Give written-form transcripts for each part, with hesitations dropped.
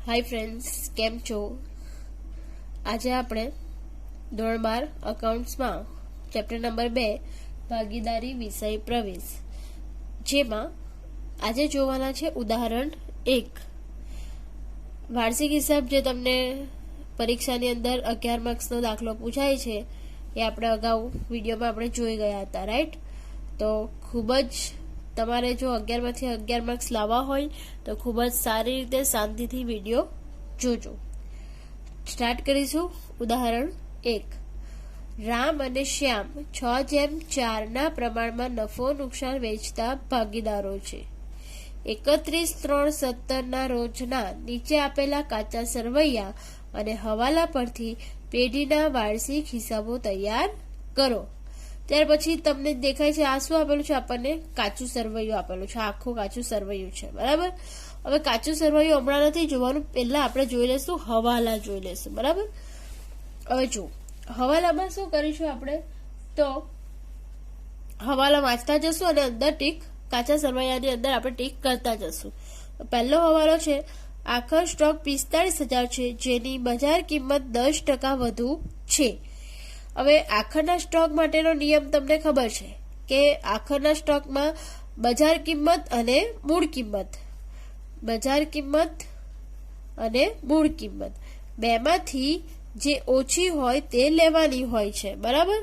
Hi friends, केम छो? आज આપણે ધોરણ 12 અકાઉન્ટ્સમાં ચેપ્ટર નંબર 2 ભાગીદારી વિષય પ્રવેશ જેમાં આજે જોવાના છે ઉદાહરણ 1 વાર્ષિક હિસાબ જે તમને પરીક્ષાની અંદર 11 માર્ક્સનો દાખલો પૂછાય છે એ આપણે અગાઉ વિડીયોમાં આપણે જોઈ ગયા હતા, રાઈટ? તો ખૂબ જ તમારે જો 11 માંથી 11 માર્ક્સ લાવવા હોય તો ખૂબ જ સારી રીતે શાંતિથી વિડીયો જોજો. સ્ટાર્ટ કરીશું. ઉદાહરણ 1. રામ અને શ્યામ 6:4 પ્રમાણમાં નફો નુકસાન વેચતા ભાગીદારો છે. 31/3/17 રોજના નીચે આપેલા કાચા સરવૈયા અને હવાલા પરથી પેઢીના વાર્ષિક હિસાબો તૈયાર કરો. ત્યાર પછી તમને દેખાય છે આ શું આપેલું છે? આપણને કાચું સરવૈયું આપેલું છે, આખું કાચું સરવૈયું છે, બરાબર? હવે કાચું સરવૈયું હમણાં નથી જોવાનું, પહેલા આપણે જોઈ લઈશું હવાલા જોઈ લઈશું, બરાબર? હવે જો હવાલામાં શું કરીશું આપણે, તો હવાલા વાંચતા જશું અને અંદર ટીક કાચા સરવૈયાની અંદર આપણે ટીક કરતા જશું. પહેલો હવાલો છે, આખર સ્ટોક 45,000 છે જેની બજાર કિંમત 10% વધુ છે. હવે આખરના સ્ટોક માટેનો નિયમ તમને ખબર છે કે આખરના સ્ટોકમાં બજાર કિંમત અને મૂળ કિંમત, બજાર કિંમત અને મૂળ કિંમત બેમાંથી જે ઓછી હોય તે લેવાની હોય છે, બરાબર?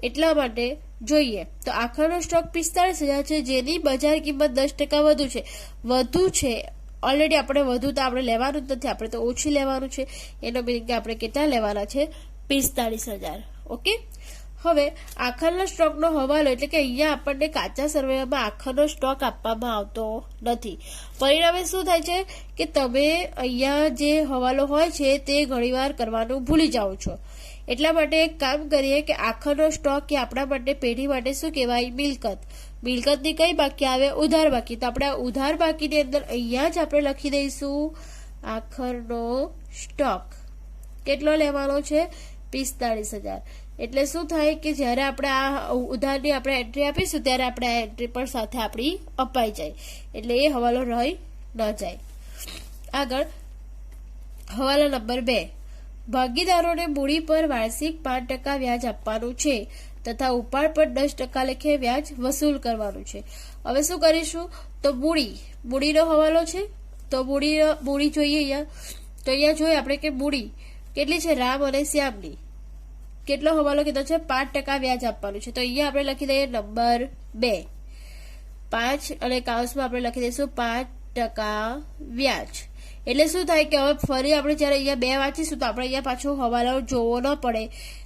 એટલા માટે જોઈએ તો આખરનો સ્ટોક 45,000 છે જેની બજાર કિંમત 10% વધુ છે. વધુ છે ઓલરેડી, આપણે વધુ તો આપણે લેવાનું જ નથી, આપણે તો ઓછી લેવાનું છે. એનો મિનિંગ કે આપણે કેટલા લેવાના છે? 45,000. ઓકે. હવે આખરનો સ્ટોકનો હવાલો એટલે કે અહીંયા આપણને કાચા સરવૈયામાં આખરનો સ્ટોક આપવામાં આવતો નથી. પરિણામે શું થાય છે કે તમે અહીંયા જે હવાલો હોય છે તે ઘણીવાર કરવાનું ભૂલી જાઓ છો. એટલા માટે એક કામ કરીએ કે આખરનો સ્ટોક એ આપણા માટે પેઢી માટે શું કહેવાય? મિલકત. મિલકતની કઈ બાકી આવે? ઉધાર બાકી. તો આપણે ઉધાર બાકીની અંદર અહીંયા જ આપણે લખી દઈશું આખરનો સ્ટોક કેટલો લેવાનો છે? 45,000. એટલે શું થાય કે જ્યારે આપણે આ ઉધારની આપણે એન્ટ્રી આપીશું ત્યારે આપણે આ એન્ટ્રી પણ સાથે આપણી અપાઈ જાય, એટલે એ હવાલો રહી ન જાય. આગળ હવાલા નંબર 2. ભાગીદારોને મૂડી પર વાર્ષિક 5% વ્યાજ આપવાનું છે તથા ઉપાડ પર 10% લેખે વ્યાજ વસૂલ કરવાનું છે. હવે શું કરીશું? તો મૂડીનો હવાલો છે, તો મૂડી જોઈએ અહીંયા. તો અહીંયા જોઈએ આપણે કે મૂડી કેટલી છે? રામ અને શ્યામની કેટલો હવાલો કીધો છે? 5% વ્યાજ આપવાનું છે. તો અહીંયા આપણે લખી દઈએ નંબર 2 5 અને કાઉન્સમાં આપણે લખી દઈશું 5% વ્યાજ. એટલે શું થાય કે હવે ફરી આપણે જયારે અહીંયા 2 વાંચીશું તો આપણે અહીંયા પાછો હવાલો જોવો ન પડે,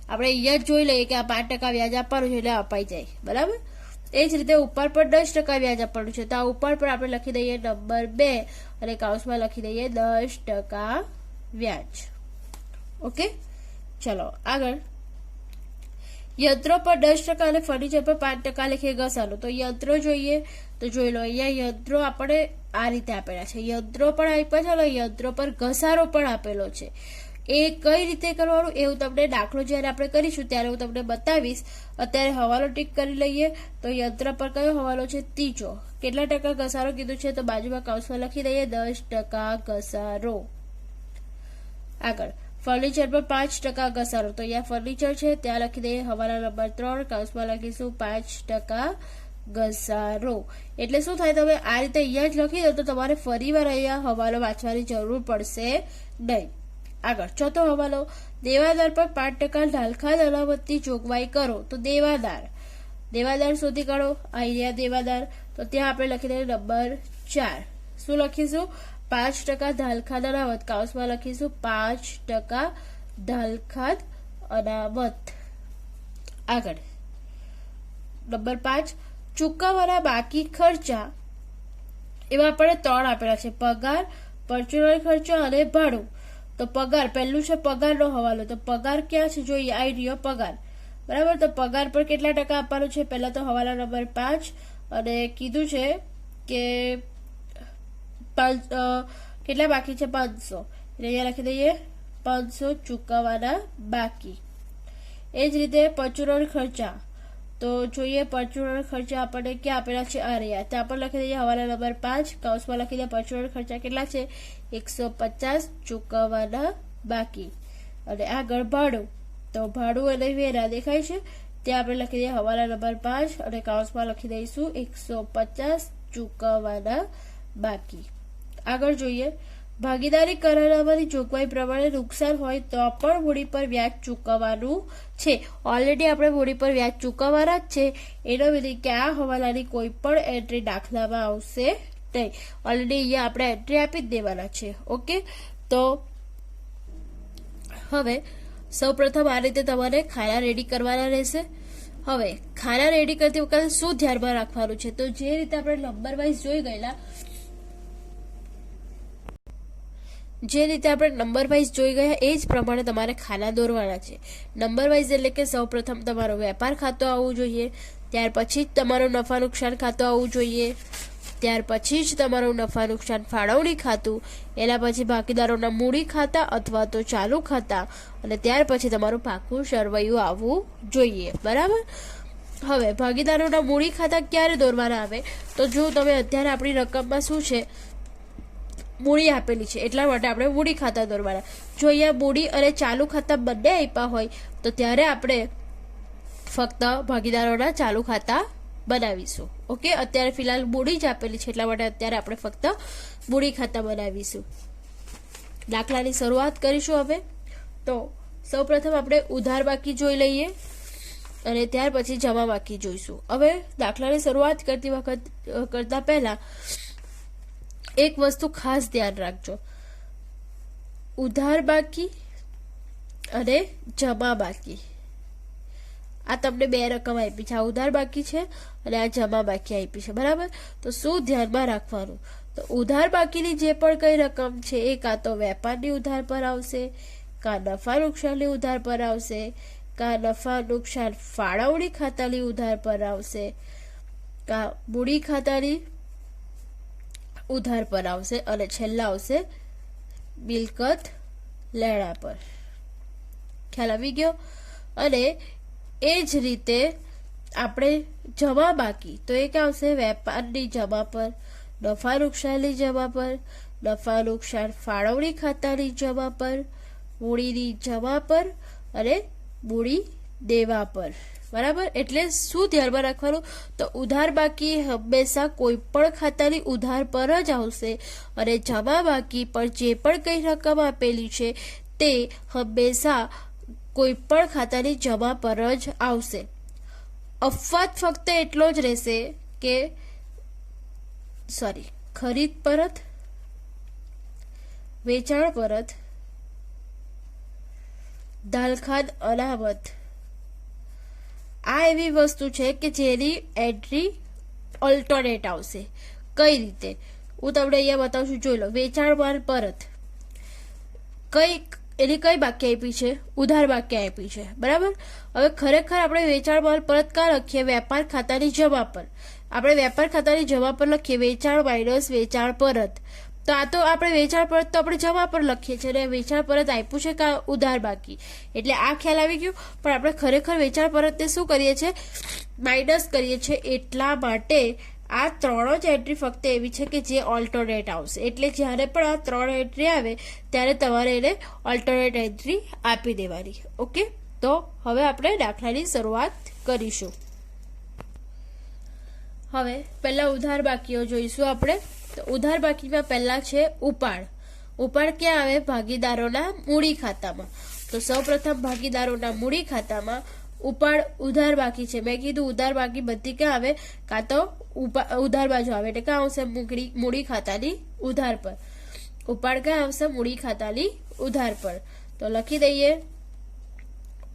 આપણે અહીંયા જ જોઈ લઈએ કે આ 5% વ્યાજ આપવાનું છે એટલે અપાઈ જાય, બરાબર? એ જ રીતે ઉપર પર 10% વ્યાજ આપવાનું છે. તો આ ઉપર પર આપણે લખી દઈએ નંબર 2 અને કાઉન્સમાં લખી દઈએ 10% વ્યાજ. ઓકે, ચલો આગળ. યંત્રો પર 10% અને ફર્નિચર પર 5% લેખે ઘસારો. તો યંત્રો જોઈએ તો જોઈ લો, અહીંયા યંત્રો આપણે આ રીતે આપેલા છે, યંત્રો પણ આપ્યા છે અને યંત્રો પર ઘસારો પણ આપેલો છે. એ કઈ રીતે કરવાનું એવું તમને દાખલો જ્યારે આપણે કરીશું ત્યારે હું તમને બતાવીશ. અત્યારે હવાલો ટીક કરી લઈએ. તો યંત્ર પર કયો હવાલો છે? ત્રીજો. કેટલા ટકા ઘસારો કીધું છે? તો બાજુમાં કૌંસમાં લખી દઈએ 10% ઘસારો. આગળ ફર્નિચર પર 5% ઘસારો. તો અહીંયા ફર્નિચર છે ત્યાં લખી દઈએ હવાલા નંબર 3, કાઉન્સમાં લખીશું 5% ઘસારો. એટલે શું થાય, તમે આ રીતે અહીંયા જ લખી દો તો તમારે ફરીવાર અહીંયા હવાલો વાંચવાની જરૂર પડશે નહીં. આગળ ચોથો હવાલો. દેવાદાર પર 5% ઢાલખાદ અનામતની જોગવાઈ કરો. તો દેવાદાર શોધી કાઢો. અહીંયા દેવાદાર, તો ત્યાં આપણે લખી દઈએ નંબર 4. શું લખીશું? 5% ઢાલખાદ અનામત. કાઉન્સમાં લખીશું 5% ઢાલખાદ અનામત. આગળ નંબર 5. ચૂકવવાના બાકી ખર્ચા. એમાં આપણે 3 આપેલા છે: પગાર, પરચુરણ ખર્ચો અને ભાડું. તો પગાર પહેલું છે, પગારનો હવાલો. તો પગાર ક્યાં છે? જોઈએ, આઈ રહ્યો પગાર, બરાબર? તો પગાર પર કેટલા ટકા આપવાનું છે? પહેલા તો હવાલા નંબર 5 અને કીધું છે કે કેટલા બાકી છે? 500. એટલે અહીંયા લખી દઈએ 500 ચૂકવવાના બાકી. એ જ રીતે પરચુરણ ખર્ચા તો જોઈએ પરચુરણ ખર્ચા આપણને ક્યાં આપેલા છે આ રહ્યા, ત્યાં પણ લખી દઈએ હવાલા નંબર 5, કૌંસમાં લખી દઈએ પરચુરણ ખર્ચા કેટલા છે 150 ચૂકવવાના બાકી. અને આગળ ભાડું, તો ભાડું અને વેરા દેખાય છે ત્યાં આપણે લખી દઈએ હવાલા નંબર 5 અને કૌંસમાં લખી દઈશું 150 ચૂકવવાના બાકી. આગળ જોઈએ ભાગીદારી કરારનામાની જોગવાઈ પ્રમાણે નુકસાન હોય તો પણ મૂડી પર વ્યાજ ચૂકવવાનું છે. ઓલરેડી આપણે મૂડી પર વ્યાજ ચૂકવવાના જ છે, એનો વિધિ કે આ હવાલાની કોઈ પણ એન્ટ્રી દાખલામાં આવશે નહીં. ઓલરેડી અહીંયા આપણે એન્ટ્રી આપી જ દેવાના છે. ઓકે, તો હવે સૌપ્રથમ આ રીતે તમારે ખાના રેડી કરવાના રહેશે. હવે ખાના રેડી કરતી વખતે શું ધ્યાનમાં રાખવાનું છે, તો જે રીતે આપણે નંબર વાઇઝ જોઈ ગયેલા, જે રીતે આપણે નંબર વાઇઝ જોઈ ગયા એ જ પ્રમાણે તમારે ખાના દોરવાના છે. નંબર વાઇઝ એટલે કે સૌપ્રથમ તમારો વેપાર ખાતું આવવું જોઈએ, ત્યાર પછી જ તમારું નફા નુકસાન ખાતું આવવું જોઈએ, ત્યાર પછી જ તમારું નફા નુકસાન ફાળવણી ખાતું, એના પછી ભાગીદારોના મૂડી ખાતા અથવા તો ચાલુ ખાતા, અને ત્યાર પછી તમારું પાકું સરવૈયું આવવું જોઈએ. બરાબર. હવે ભાગીદારોના મૂડી ખાતા ક્યારે દોરવાના આવે, તો જો તમે અત્યારે આપણી રકમમાં શું છે મૂડી આપેલી છે એટલા માટે આપણે મૂડી ખાતા દોરવાના. જો અહીંયા મૂડી અને ચાલુ ખાતા બંને આપ્યા હોય તો ત્યારે આપણે ફક્ત ભાગીદારોના ચાલુ ખાતા બનાવીશું. ઓકે, અત્યારે ફિલહાલ મૂડી જ આપેલી છે એટલા માટે અત્યારે આપણે ફક્ત મૂડી ખાતા બનાવીશું. દાખલાની શરૂઆત કરીશું. હવે તો સૌપ્રથમ આપણે ઉધાર બાકી જોઈ લઈએ અને ત્યાર પછી જમા બાકી જોઈશું. હવે દાખલાની શરૂઆત કરતા પહેલા એક વસ્તુ ખાસ ધ્યાન રાખજો, ઉધાર બાકી અને જમા બાકી, આ તમને બે રકમ આપી છે, આ ઉધાર બાકી છે અને આ જમા બાકી આપી છે. બરાબર. તો શું ધ્યાનમાં રાખવાનું, તો ઉધાર બાકીની જે પણ કઈ રકમ છે એ કાં તો વેપારની ઉધાર પર આવશે, કાં નફા નુકસાનની ઉધાર પર આવશે, કાં નફા નુકસાન ફાળવણી ખાતાની ઉધાર પર આવશે, કાં મૂડી ખાતાની ઉધાર પર આવશે, અને છેલ્લા આવશે મિલકત લેણા પર. ખ્યાલ આવી ગયો. અને એ જ રીતે આપણે જમા બાકી, તો એ ક્યાં આવશે વેપારની જમા પર, નફા નુકસાનની જમા પર, નફા નુકસાન ફાળવણી ખાતાની જમા પર, મૂડીની જમા પર અને મૂડી દેવા પર. બરાબર. એટલે શું ધ્યાનમાં રાખવાનું, તો ઉધાર બાકી હંમેશા કોઈ પણ ખાતાની ઉધાર પર જ આવશે અને જમા બાકી પર જે પણ કઈ રકમ આપેલી છે તે હંમેશા કોઈ પણ ખાતાની જમા પર જ આવશે. અફવાત ફક્ત એટલો જ રહેશે કે ખરીદ પરત, વેચાણ પરત, દાલખાન અનામત, આ એવી વસ્તુ છે કે જેની એન્ટ્રી ઓલ્ટરનેટ આવશે. કઈ રીતે હું તમને અહીંયા બતાવું છું, જોઈ લો. વેચાણ માલ પરત એની કઈ બાકી આપી છે, ઉધાર બાકી આપી છે. બરાબર. હવે ખરેખર આપણે વેચાણ માલ પરત ક્યાં લખીએ, વેપાર ખાતાની જમા પર. આપણે વેપાર ખાતાની જમા પર લખીએ વેચાણ માઇનસ વેચાણ પરત. તો આ તો આપણે વેચાણ પરત તો આપણે જમા પર લખીએ છીએ અને વેચાણ પરત આપ્યું છે કે ઉધાર બાકી, એટલે આ ખ્યાલ આવી ગયો. પણ આપણે ખરેખર વેચાણ પરતને શું કરીએ છીએ, માઇનસ કરીએ છીએ. એટલા માટે આ ત્રણ જ એન્ટ્રી ફક્ત એવી છે કે જે ઓલ્ટરનેટ આવશે. એટલે જ્યારે પણ આ ત્રણ એન્ટ્રી આવે ત્યારે તમારે એને ઓલ્ટરનેટ એન્ટ્રી આપી દેવાની. ઓકે, તો હવે આપણે દાખલાની શરૂઆત કરીશું. હવે પહેલા ઉધાર બાકીઓ જોઈશું આપણે. તો ઉધાર બાકીમાં પહેલા છે ઉપાડ. ઉપાડ ક્યાં આવે, ભાગીદારોના મૂડી ખાતામાં. તો સૌપ્રથમ ભાગીદારોના મૂડી ખાતામાં ઉપાડ ઉધાર બાકી છે. મેં કીધું ઉધાર બાકી બધી ક્યાં આવે, કાં તો ઉધાર બાજુ આવે, એટલે ક્યાં આવશે મૂડી ખાતાની ઉધાર પર. ઉપાડ ક્યાં આવશે, મૂડી ખાતાની ઉધાર પર. તો લખી દઈએ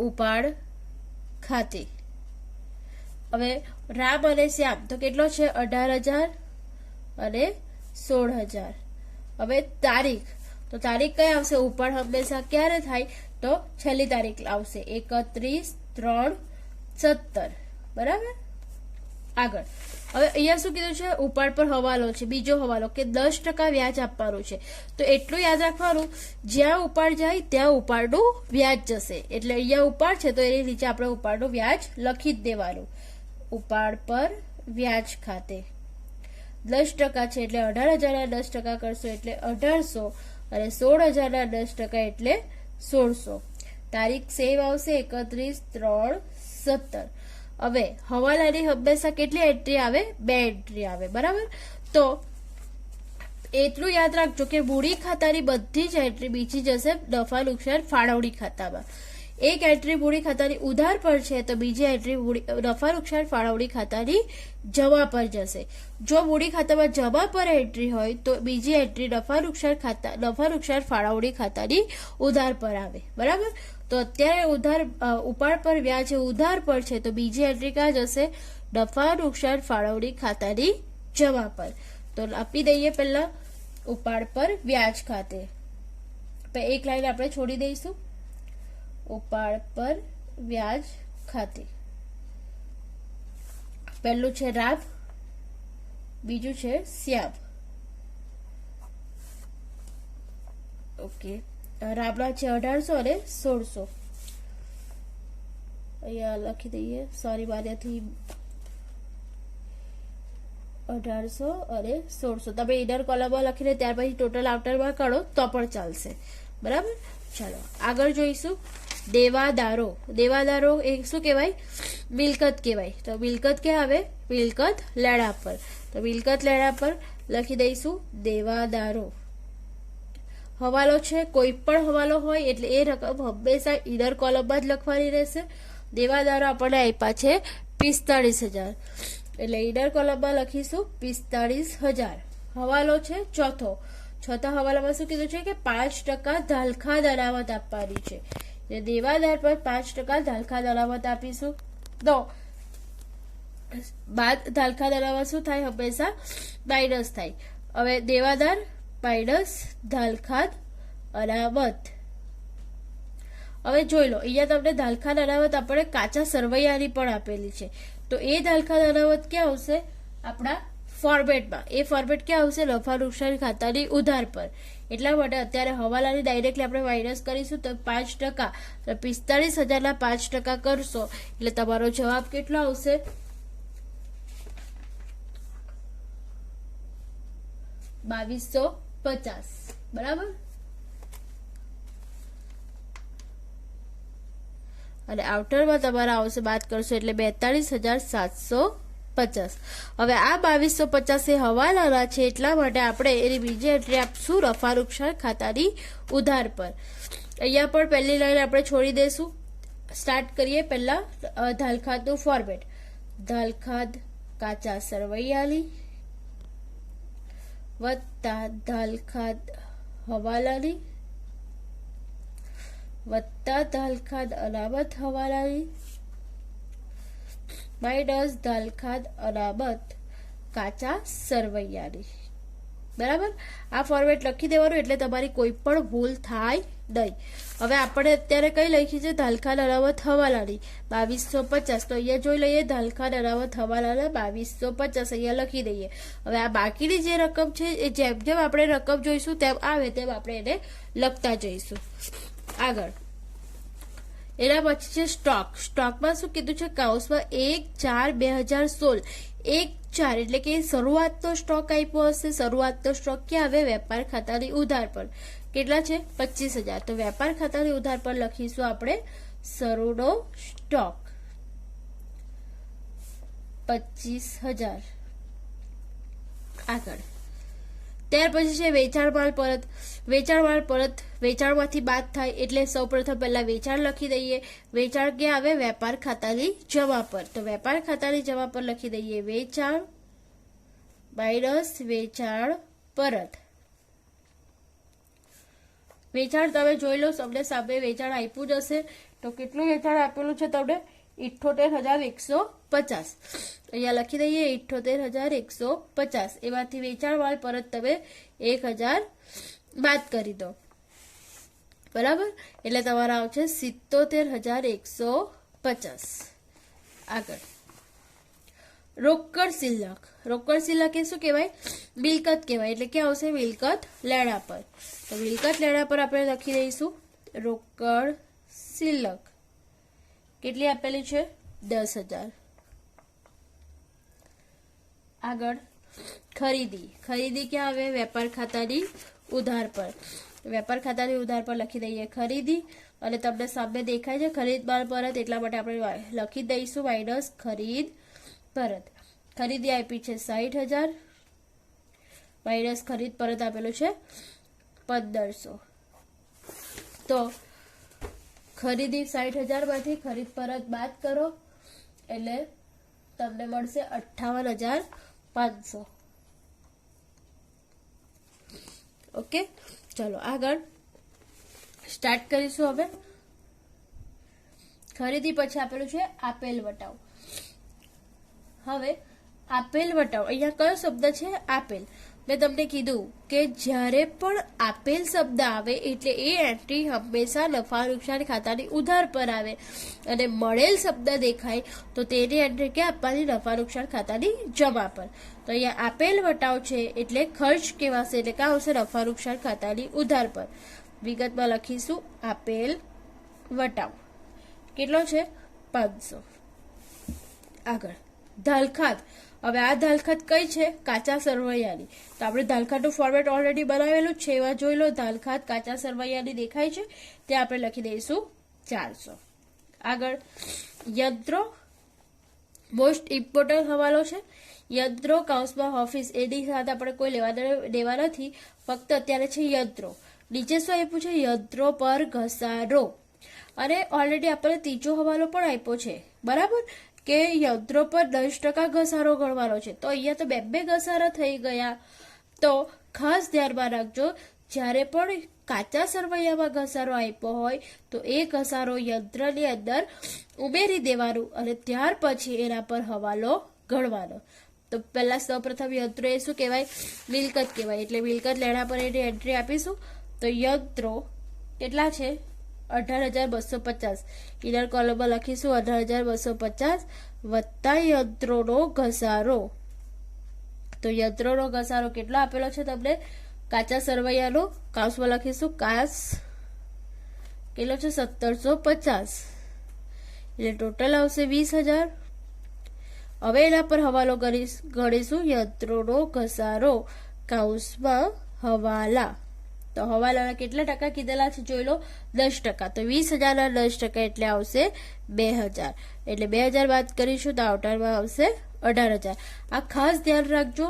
ઉપાડ ખાતે. હવે રામ અને શ્યામ તો કેટલો છે 18,000 અને 16,000. હવે તારીખ, તો તારીખ કઈ આવશે, ઉપાડ હંમેશા ક્યારે થાય, તો છેલ્લી તારીખ આવશે 31/3/17. બરાબર. આગળ હવે અહીંયા શું કીધું છે, ઉપાડ પર હવાલો છે, બીજો હવાલો કે 10% વ્યાજ આપવાનું છે. તો એટલું યાદ રાખવાનું, જ્યાં ઉપાડ જાય ત્યાં ઉપાડનું વ્યાજ જશે. એટલે અહીંયા ઉપાડ છે તો એની નીચે આપણે ઉપાડનું વ્યાજ લખી જ દેવાનું. ઉપાડ પર વ્યાજ ખાતે 10% છે એટલે 18,000 ના 10% કરશો એટલે 1800 અને 16,000 ના 10% એટલે 1600. તારીખ સેવ આવશે 31/3/17. હવે હવાલાની હંમેશા કેટલી એન્ટ્રી આવે? 2 એન્ટ્રી આવે. બરાબર. તો એટલું યાદ રાખજો કે મૂડી ખાતાની બધી જ એન્ટ્રી બીજી જશે નફા નુકસાન ફાળવણી ખાતામાં. એક એન્ટ્રી મૂડી ખાતાની ઉધાર પર છે તો બીજી એન્ટ્રી નફા નુકસાન ફાળવણી ખાતાની જમા પર જશે. જો મૂડી ખાતામાં જમા પર એન્ટ્રી હોય તો બીજી એન્ટ્રી નફા નુકસાન ફાળવણી ખાતાની ઉધાર પર આવે. બરાબર. તો અત્યારે ઉપાડ પર વ્યાજ ઉધાર પર છે તો બીજી એન્ટ્રી ક્યાં જશે? નફા નુકસાન ફાળવણી ખાતાની જમા પર. તો આપી દઈએ પહેલા ઉપાડ પર વ્યાજ ખાતે. એક લાઈન આપણે છોડી દઈશું. ઉપાડ પર વ્યાજ ખાતે પહેલું છે રામ, બીજું છે શ્યામ. ઓકે. રામના છે 1800 અને 1600. અહીંયા લખી દઈએ. સોરી, માર્યાથી 1800 અને 1600. તમે ઇનર કોલમમાં લખીને ત્યાર પછી ટોટલ આઉટરમાં કાઢો તો પણ ચાલશે. બરાબર. ચાલો આગળ જોઈશું. દેવાદારો. દેવાદારો એ શું કહેવાય? મિલકત કહેવાય. તો મિલકત ક્યાં આવે? મિલકત લેણા પર. તો મિલકત લેણા પર લખી દઈશું દેવાદારો. હવાલો છે, કોઈ પણ હવાલો હોય એટલે એ રકમ હંમેશા ઇનર કોલમમાં જ લખવાની રહેશે. દેવાદારો આપણને આપ્યા છે 45,000 એટલે ઇનર કોલમમાં લખીશું 45,000. હવાલો છે ચોથો હવાલામાં શું કીધું છે કે 5% ધાલખાદ અનામત આપવાની છે. દેવાદાર પર 5% ધાલખાદ અનામત આપીશું. તો બાદ ધાલખાદ અનામત શું થાય? હંમેશા માઇનસ થાય. હવે દેવાદાર માઇનસ ધાલખાદ અનામત. હવે જોઈ લો, અહીંયા તમને ધાલખાદ અનામત આપણે કાચા સરવૈયાની પણ આપેલી છે. તો એ ધાલખાદ અનામત ક્યાં આવશે? આપણા ફોર્મેટમાં. એ ફોર્મેટ ક્યાં આવશે? નફા નુકસાન ખાતાની ઉધાર પર. એટલા માટે અત્યારે હવાલાની ડાયરેક્ટલી આપણે માઇનસ કરીશું તો 5%. તો 45,000 ના 5% કરશો એટલે તમારો જવાબ કેટલો આવશે? 2250. બરાબર. અને આઉટરમાં તમારા આવશે બાદ કરશો એટલે 42,750. હવે આ 2250 એ હવાલાના છે એટલા માટે આપણે એની બીજી એન્ટ્રી આપશું નફા નુકસાન ખાતાની ઉધાર પર. અહીંયા પણ પહેલી લાઈન આપણે છોડી દઈશું. સ્ટાર્ટ કરીએ પહેલા ધાલખાદનું ફોર્મેટ. ધાલખાદ કાચા સરવૈયાની વત્તા ધાલખાદ હવાલાની વત્તા ધાલખાદ અનામત હવાલાની માઇનસ ધાલખાદ અનામત કાચા સરવૈયાની. બરાબર. આ ફોર્મેટ લખી દેવાનું એટલે તમારી કોઈ પણ ભૂલ થાય નહીં. હવે આપણે અત્યારે કઈ લખી છે? ધાલખાદ અનામત હવાલાની 2250. તો અહીંયા જોઈ લઈએ ધાલખાદ અનામત હવાલાના 2250 અહીંયા લખી દઈએ. હવે આ બાકીની જે રકમ છે એ જેમ જેમ આપણે રકમ જોઈશું તેમ આવે તેમ આપણે એને લખતા જઈશું. આગળ એના પછી છે સ્ટોક. સ્ટોકમાં શું કીધું છે? કૌંસમાં 1/4/2016. 1/4 એટલે કે શરૂઆતનો સ્ટોક આપ્યો હશે. શરૂઆતનો સ્ટોક ક્યાં આવે? વેપાર ખાતાની ઉધાર પર. કેટલા છે? 25,000. તો વેપાર ખાતાની ઉધાર પર લખીશું આપણે શરૂનો સ્ટોક 25,000. આગળ ત્યાર પછી છે વેચાણ માલ પરત. વેચાણ માલ પરત વેચાણમાંથી બાદ થાય એટલે સૌપ્રથમ પહેલા વેચાણ લખી દઈએ. વેચાણ ક્યાં આવે? વેપાર ખાતાની જમા પર. તો વેપાર ખાતાની જમા પર લખી દઈએ વેચાણ માઇનસ વેચાણ પરત. વેચાણ તમે જોઈ લો, તમને સામે વેચાણ આપ્યું જ હશે. તો કેટલું વેચાણ આપેલું છે તમને? 78,150. અહીંયા લખી દઈએ 78,150. એમાંથી વેચાણ માલ પરત તમે 1,000 બાદ કરી દો. બરાબર. એટલે તમારા આવશે 77,150. આગળ રોકડ શિલ્લક. રોકડ શિલ્લક એ શું કહેવાય? મિલકત કહેવાય. એટલે ક્યાં આવશે? મિલકત લેણા પર. તો મિલકત લેણા પર આપણે લખી દઈશું રોકડ શિલ્લક. કેટલી આપેલી છે? 10,000. આગળ ખરીદી. ખરીદી ક્યાં આવે? વેપાર ખાતાની ઉધાર પર. વેપાર ખાતાની ઉધાર પર લખી દઈએ ખરીદી, અને તમને સામે દેખાય છે ખરીદ માલ પરત, એટલા માટે આપણે લખી દઈશું માઇનસ ખરીદ પરત. ખરીદી આપી છે 60,000 માઇનસ ખરીદ પરત આપેલું છે 1500. તો ખરીદી 60,000 માંથી ખરીદ પરત બાદ કરો એટલે તમને મળશે 58,500. ઓકે, ચલો આગળ સ્ટાર્ટ કરીશું. હવે ખરીદી પછી આપેલું છે આપેલ વટાવ. હવે આપેલ વટાવ અહીંયા કયો શબ્દ છે? આપેલ. મેં તમને કીધું કે જ્યારે પણ આપેલ શબ્દ આવે એટલે એ એન્ટ્રી હંમેશા નફા નુકસાન ખાતાની ઉધાર પર આવે, અને મળેલ શબ્દ દેખાય તો તેની એન્ટ્રી ક્યાં આપવાની? નફા નુકસાન ખાતાની જમા પર. તો અહીંયા આપેલ વટાવ છે એટલે ખર્ચ કહેવાશે, એટલે ક્યાં આવશે? નફા નુકસાન ખાતાની ઉધાર પર. વિગતમાં લખીશું આપેલ વટાવ કેટલો છે? 500. આગળ ધાલખાત. હવે આ ધાલખાત કઈ છે? કાચા સરવૈયાની. તો આપણે ધાલખાતનું ફોર્મેટ ઓલરેડી બનાવેલું છે, એવા જોઈ લો. ધાલખાત કાચા સરવૈયાની દેખાય છે ત્યાં આપણે લખી દઈશું 400. આગળ યંત્રો, મોસ્ટ ઇમ્પોર્ટન્ટ હવાલો છે. યંત્રો કૌંસમાં ઓફિસ, એની સાથે આપણે કોઈ લેવા નથી, ફક્ત અત્યારે છે યંત્રો. નીચે શું આપ્યું છે? યંત્રો પર ઘસારો. અને ઓલરેડી આપણે ત્રીજો હવાલો પણ આપ્યો છે, બરાબર, કે યંત્રો પર 10% ઘસારો ગણવાનો છે. તો અહીંયા તો બે ઘસારા થઈ ગયા. તો ખાસ ધ્યાનમાં રાખજો, જ્યારે પણ કાચા સરવૈયામાં ઘસારો આપ્યો હોય તો એ ઘસારો યંત્રની અંદર ઉમેરી દેવાનું, અને ત્યાર પછી એના પર હવાલો ગણવાનો. તો પહેલા સૌપ્રથમ યંત્રો એ શું કહેવાય? મિલકત કહેવાય. એટલે મિલકત લેણા પર એની એન્ટ્રી આપીશું. તો યંત્રો કેટલા છે? 18,250. ઇનર કોલમમાં લખીશું 18,250 વત્તા યંત્રોનો ઘસારો. તો યંત્રોનો ઘસારો કેટલો આપેલો છે તમને? કાચા સરવૈયાનો કાઉસમાં લખીશું કાસ કેટલો છે? 1750. એટલે ટોટલ આવશે 20,000. હવે એના પર હવાલો ગણીશું. યંત્રોનો ઘસારો કાઉસમાં હવાલા. તો હવાલાના કેટલા ટકા કીધેલા છે જોઈ લો? 10%. તો 20,000 ના 10% એટલે આવશે 2,000. એટલે 2,000 બાદ કરીશું તો આઉટરમાં આવશે 18,000. આ ખાસ ધ્યાન રાખજો,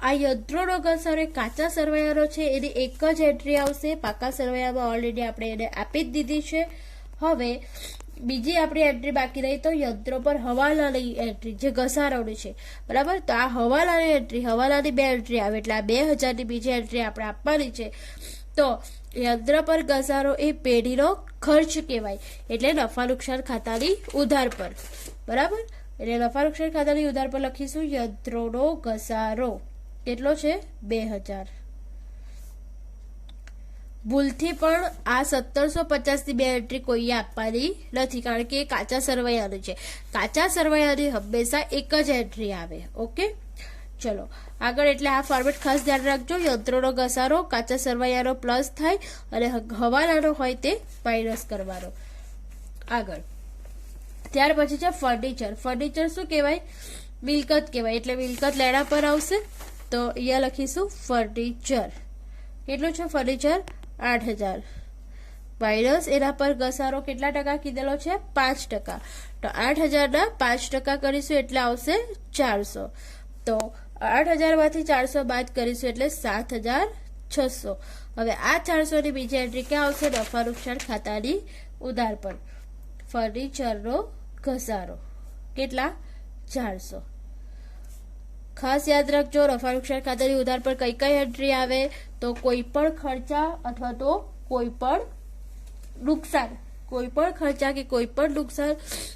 આ યંત્રોનો ઘસારો કાચા સરવૈયાનો છે, એની એક જ એન્ટ્રી આવશે. પાકા સરવૈયામાં ઓલરેડી આપણે એને આપી જ દીધી છે. હવે બીજી આપણી એન્ટ્રી બાકી રહી તો યંત્રો પર હવાલાની એન્ટ્રી, જે ઘસારોની છે, બરાબર. તો આ હવાલાની એન્ટ્રી, હવાલાની 2 એન્ટ્રી આવે એટલે આ 2,000 ની બીજી એન્ટ્રી આપણે આપવાની છે. તો યંત્ર પર ઘસારો એ પેઢીનો ખર્ચ કહેવાય, એટલે નફા નુકસાન ખાતાની ઉધાર પર, બરાબર. એટલે નફા નુકસાન ખાતાની ઉધાર પર લખીશું યંત્રોનો ઘસારો કેટલો છે? 2,000. ભૂલથી પણ આ 1750 ની 2 એન્ટ્રી કોઈએ આપવાની નથી, કારણ કે એ કાચા સરવૈયાની છે. કાચા સરવૈયાની હંમેશા એક જ એન્ટ્રી આવે. ઓકે, ચલો આગળ. એટલે આ ફોર્મેટ ખાસ ધ્યાન રાખજો. યંત્રોનો ઘસારો કાચા સરવૈયાનો પ્લસ થાય અને હવાલાનો હોય તે માઇનસ કરવાનો. આગળ ત્યાર પછી છે ફર્નિચર. ફર્નિચર શું કહેવાય? મિલકત કહેવાય. એટલે મિલકત લેણા પર આવશે. તો અહીંયા લખીશું ફર્નિચર. કેટલું છે ફર્નિચર? 8,000 માઇનસ એના પર ઘસારો કેટલા ટકા કીધેલો છે? 5%. તો 8,000 ના 5% કરીશું એટલે આવશે 400. તો 8,000 માંથી 400 બાદ કરીશું એટલે 7,600. હવે આ 400 ની બીજી એન્ટ્રી ક્યાં આવશે? નફા નુકસાન ખાતાની ઉધાર પર. ફર્નિચરનો ઘસારો કેટલા? 400. ખાસ યાદ રાખજો, નફા નુકસાન ખાતાની ઉધાર પર કઈ કઈ એન્ટ્રી આવે? તો કોઈ પણ ખર્ચા અથવા તો કોઈ પણ નુકસાન, કોઈ પણ ખર્ચા કે કોઈ પણ નુકસાન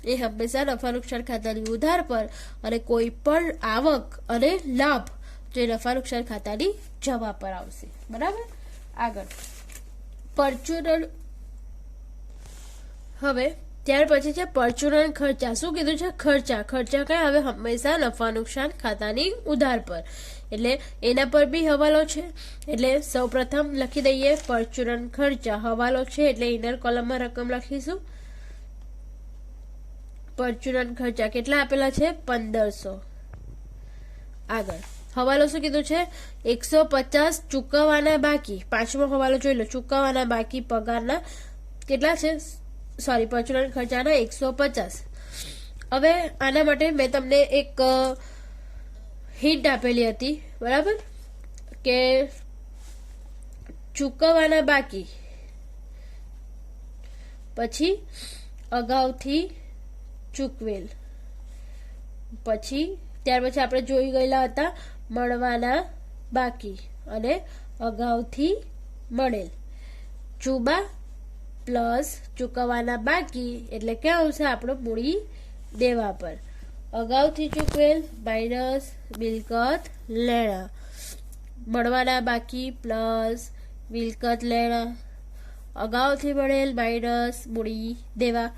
એ હંમેશા નફા નુકસાન ખાતાની ઉધાર પર, અને કોઈ પણ આવક અને લાભ જે નફા નુકસાન ખાતાની જમા પર આવશે, બરાબર. આગળ પરચુરણ. હવે ત્યાર પછી છે પરચુરણ ખર્ચા. શું કીધું છે? ખર્ચા. ખર્ચા કયા આવે? હંમેશા નફા નુકસાન ખાતાની ઉધાર પર, એટલે એના પર બી હવાલો છે. એટલે સૌપ્રથમ લખી દઈએ પરચુરણ ખર્ચા. હવાલો છે એટલે ઇનર કોલમમાં રકમ લખીશું. પરચુરણ ખર્ચા કેટલા આપેલા છે? 1500. આગળ હવાલો શું કીધું છે 150 ચૂકવવાના બાકી. પાંચમો હવાલો જોઈ લો, ચૂકવવાના બાકી પગારના કેટલા છે, સોરી પરચુરણ ખર્ચાના 150. હવે આના માટે મેં તમને એક હિન્ટ આપેલી હતી, બરાબર, કે ચૂકવવાના બાકી પછી અગાઉથી ચૂકવેલ, પછી ત્યાર પછી આપણે જોઈ ગયેલા હતા મળવાના બાકી અને અગાઉથી મળેલ. ચૂબા પ્લસ ચૂકવવાના બાકી એટલે ક્યાં આવશે આપણો મૂડી દેવા પર. અગાઉથી ચૂકવેલ માઇનસ મિલકત લેણા, મળવાના બાકી પ્લસ મિલકત લેણા, અગાઉથી મળેલ માઇનસ મૂડી દેવા.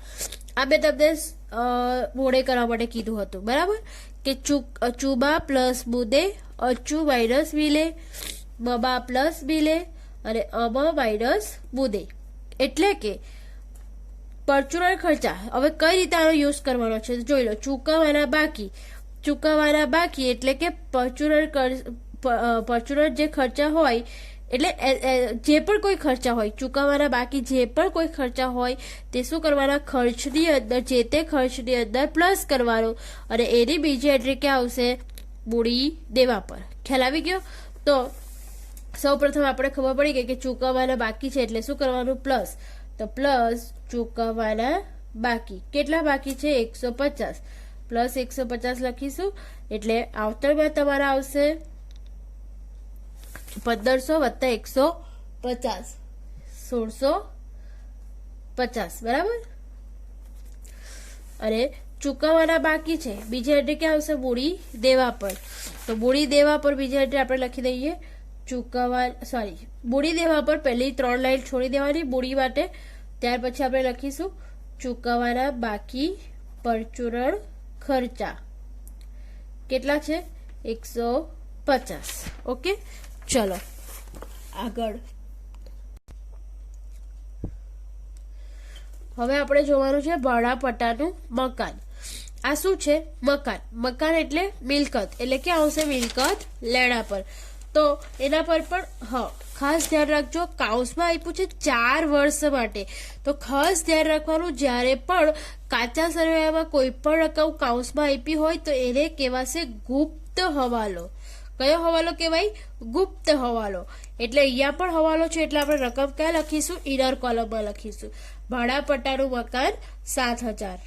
આ મેં તમને મોડે કરવા માટે કીધું હતું, બરાબર, કે ચૂબા પ્લસ મુદે, અચુ માઇનસ મિલે, મબા પ્લસ મિલે અને અમ માઇનસ મુદે. એટલે કે પરચુરણ ખર્ચા હવે કઈ રીતે આનો યુઝ કરવાનો છે જોઈ લો. ચૂકવવાના બાકી એટલે કે પરચુરણ જે ખર્ચા હોય એટલે જે પણ કોઈ ખર્ચા હોય, ચૂકવવાના બાકી જે પણ કોઈ ખર્ચા હોય તે શું કરવાના, ખર્ચની અંદર જે તે ખર્ચની અંદર પ્લસ કરવાનો અને એની બીજી એન્ટ્રી ક્યાં આવશે, મૂડી દેવા પર. ખ્યાલ આવી ગયો? તો સૌ પ્રથમ આપણે ખબર પડી ગઈ કે ચૂકવવાના બાકી છે એટલે શું કરવાનું, પ્લસ. તો પ્લસ ચૂકવવાના બાકી, કેટલા બાકી છે 150, પ્લસ 150 લખીશું એટલે આવતરમાં તમારા આવશે 1500 વત્તા 150 1650, બરાબર. અને ચૂકવવાના બાકી છે બીજી એન્ટ્રી ક્યાં આવશે, મૂડી દેવા પર. તો મૂડી દેવા પર બીજી એન્ટ્રી આપણે લખી દઈએ મૂડી દેવા પર પહેલી 3 લાઈન છોડી દેવાની મૂડી માટે. ત્યાર પછી આપણે લખીશું ચૂકવવાના બાકી પરચુરણ ખર્ચા કેટલા છે 150. ઓકે, ચલો આગળ. હવે આપણે જોવાનું છે ભાડાપટ્ટાનું મકાન. આ શું છે, મકાન એટલે મિલકત, એટલે ક્યાં આવશે, મિલકત લેણા પર. તો એના પર પણ ખાસ ધ્યાન રાખજો, કાઉન્સમાં આપ્યું છે 4 વર્ષ માટે. તો ખાસ ધ્યાન રાખવાનું, જ્યારે પણ કાચા સરવૈયામાં કોઈ પણ રકમ કાઉન્સમાં આપી હોય તો એને કહેવાશે ગુપ્ત હવાલો. કયો હવાલો કહેવાય, ગુપ્ત હવાલો. એટલે અહીંયા પણ હવાલો છે એટલે આપણે રકમ ક્યાં લખીશું, ઇનર કોલમમાં લખીશું. ભાડાપટ્ટાનું મકાન 7000,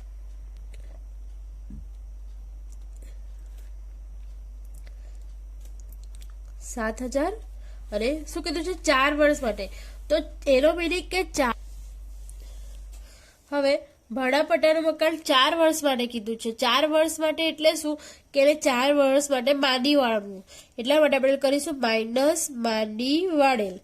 અને શું કીધું છે 4 વર્ષ માટે. તો એનો મિનિંગ કે હવે ભાડાપટ્ટાનું મકાન 4 વર્ષ માટે કીધું છે. 4 વર્ષ માટે એટલે શું કે 4 વર્ષ માટે માંડી વાળવું. એટલા માટે આપણે કરીશું માઇનસ માંડી વાળેલ.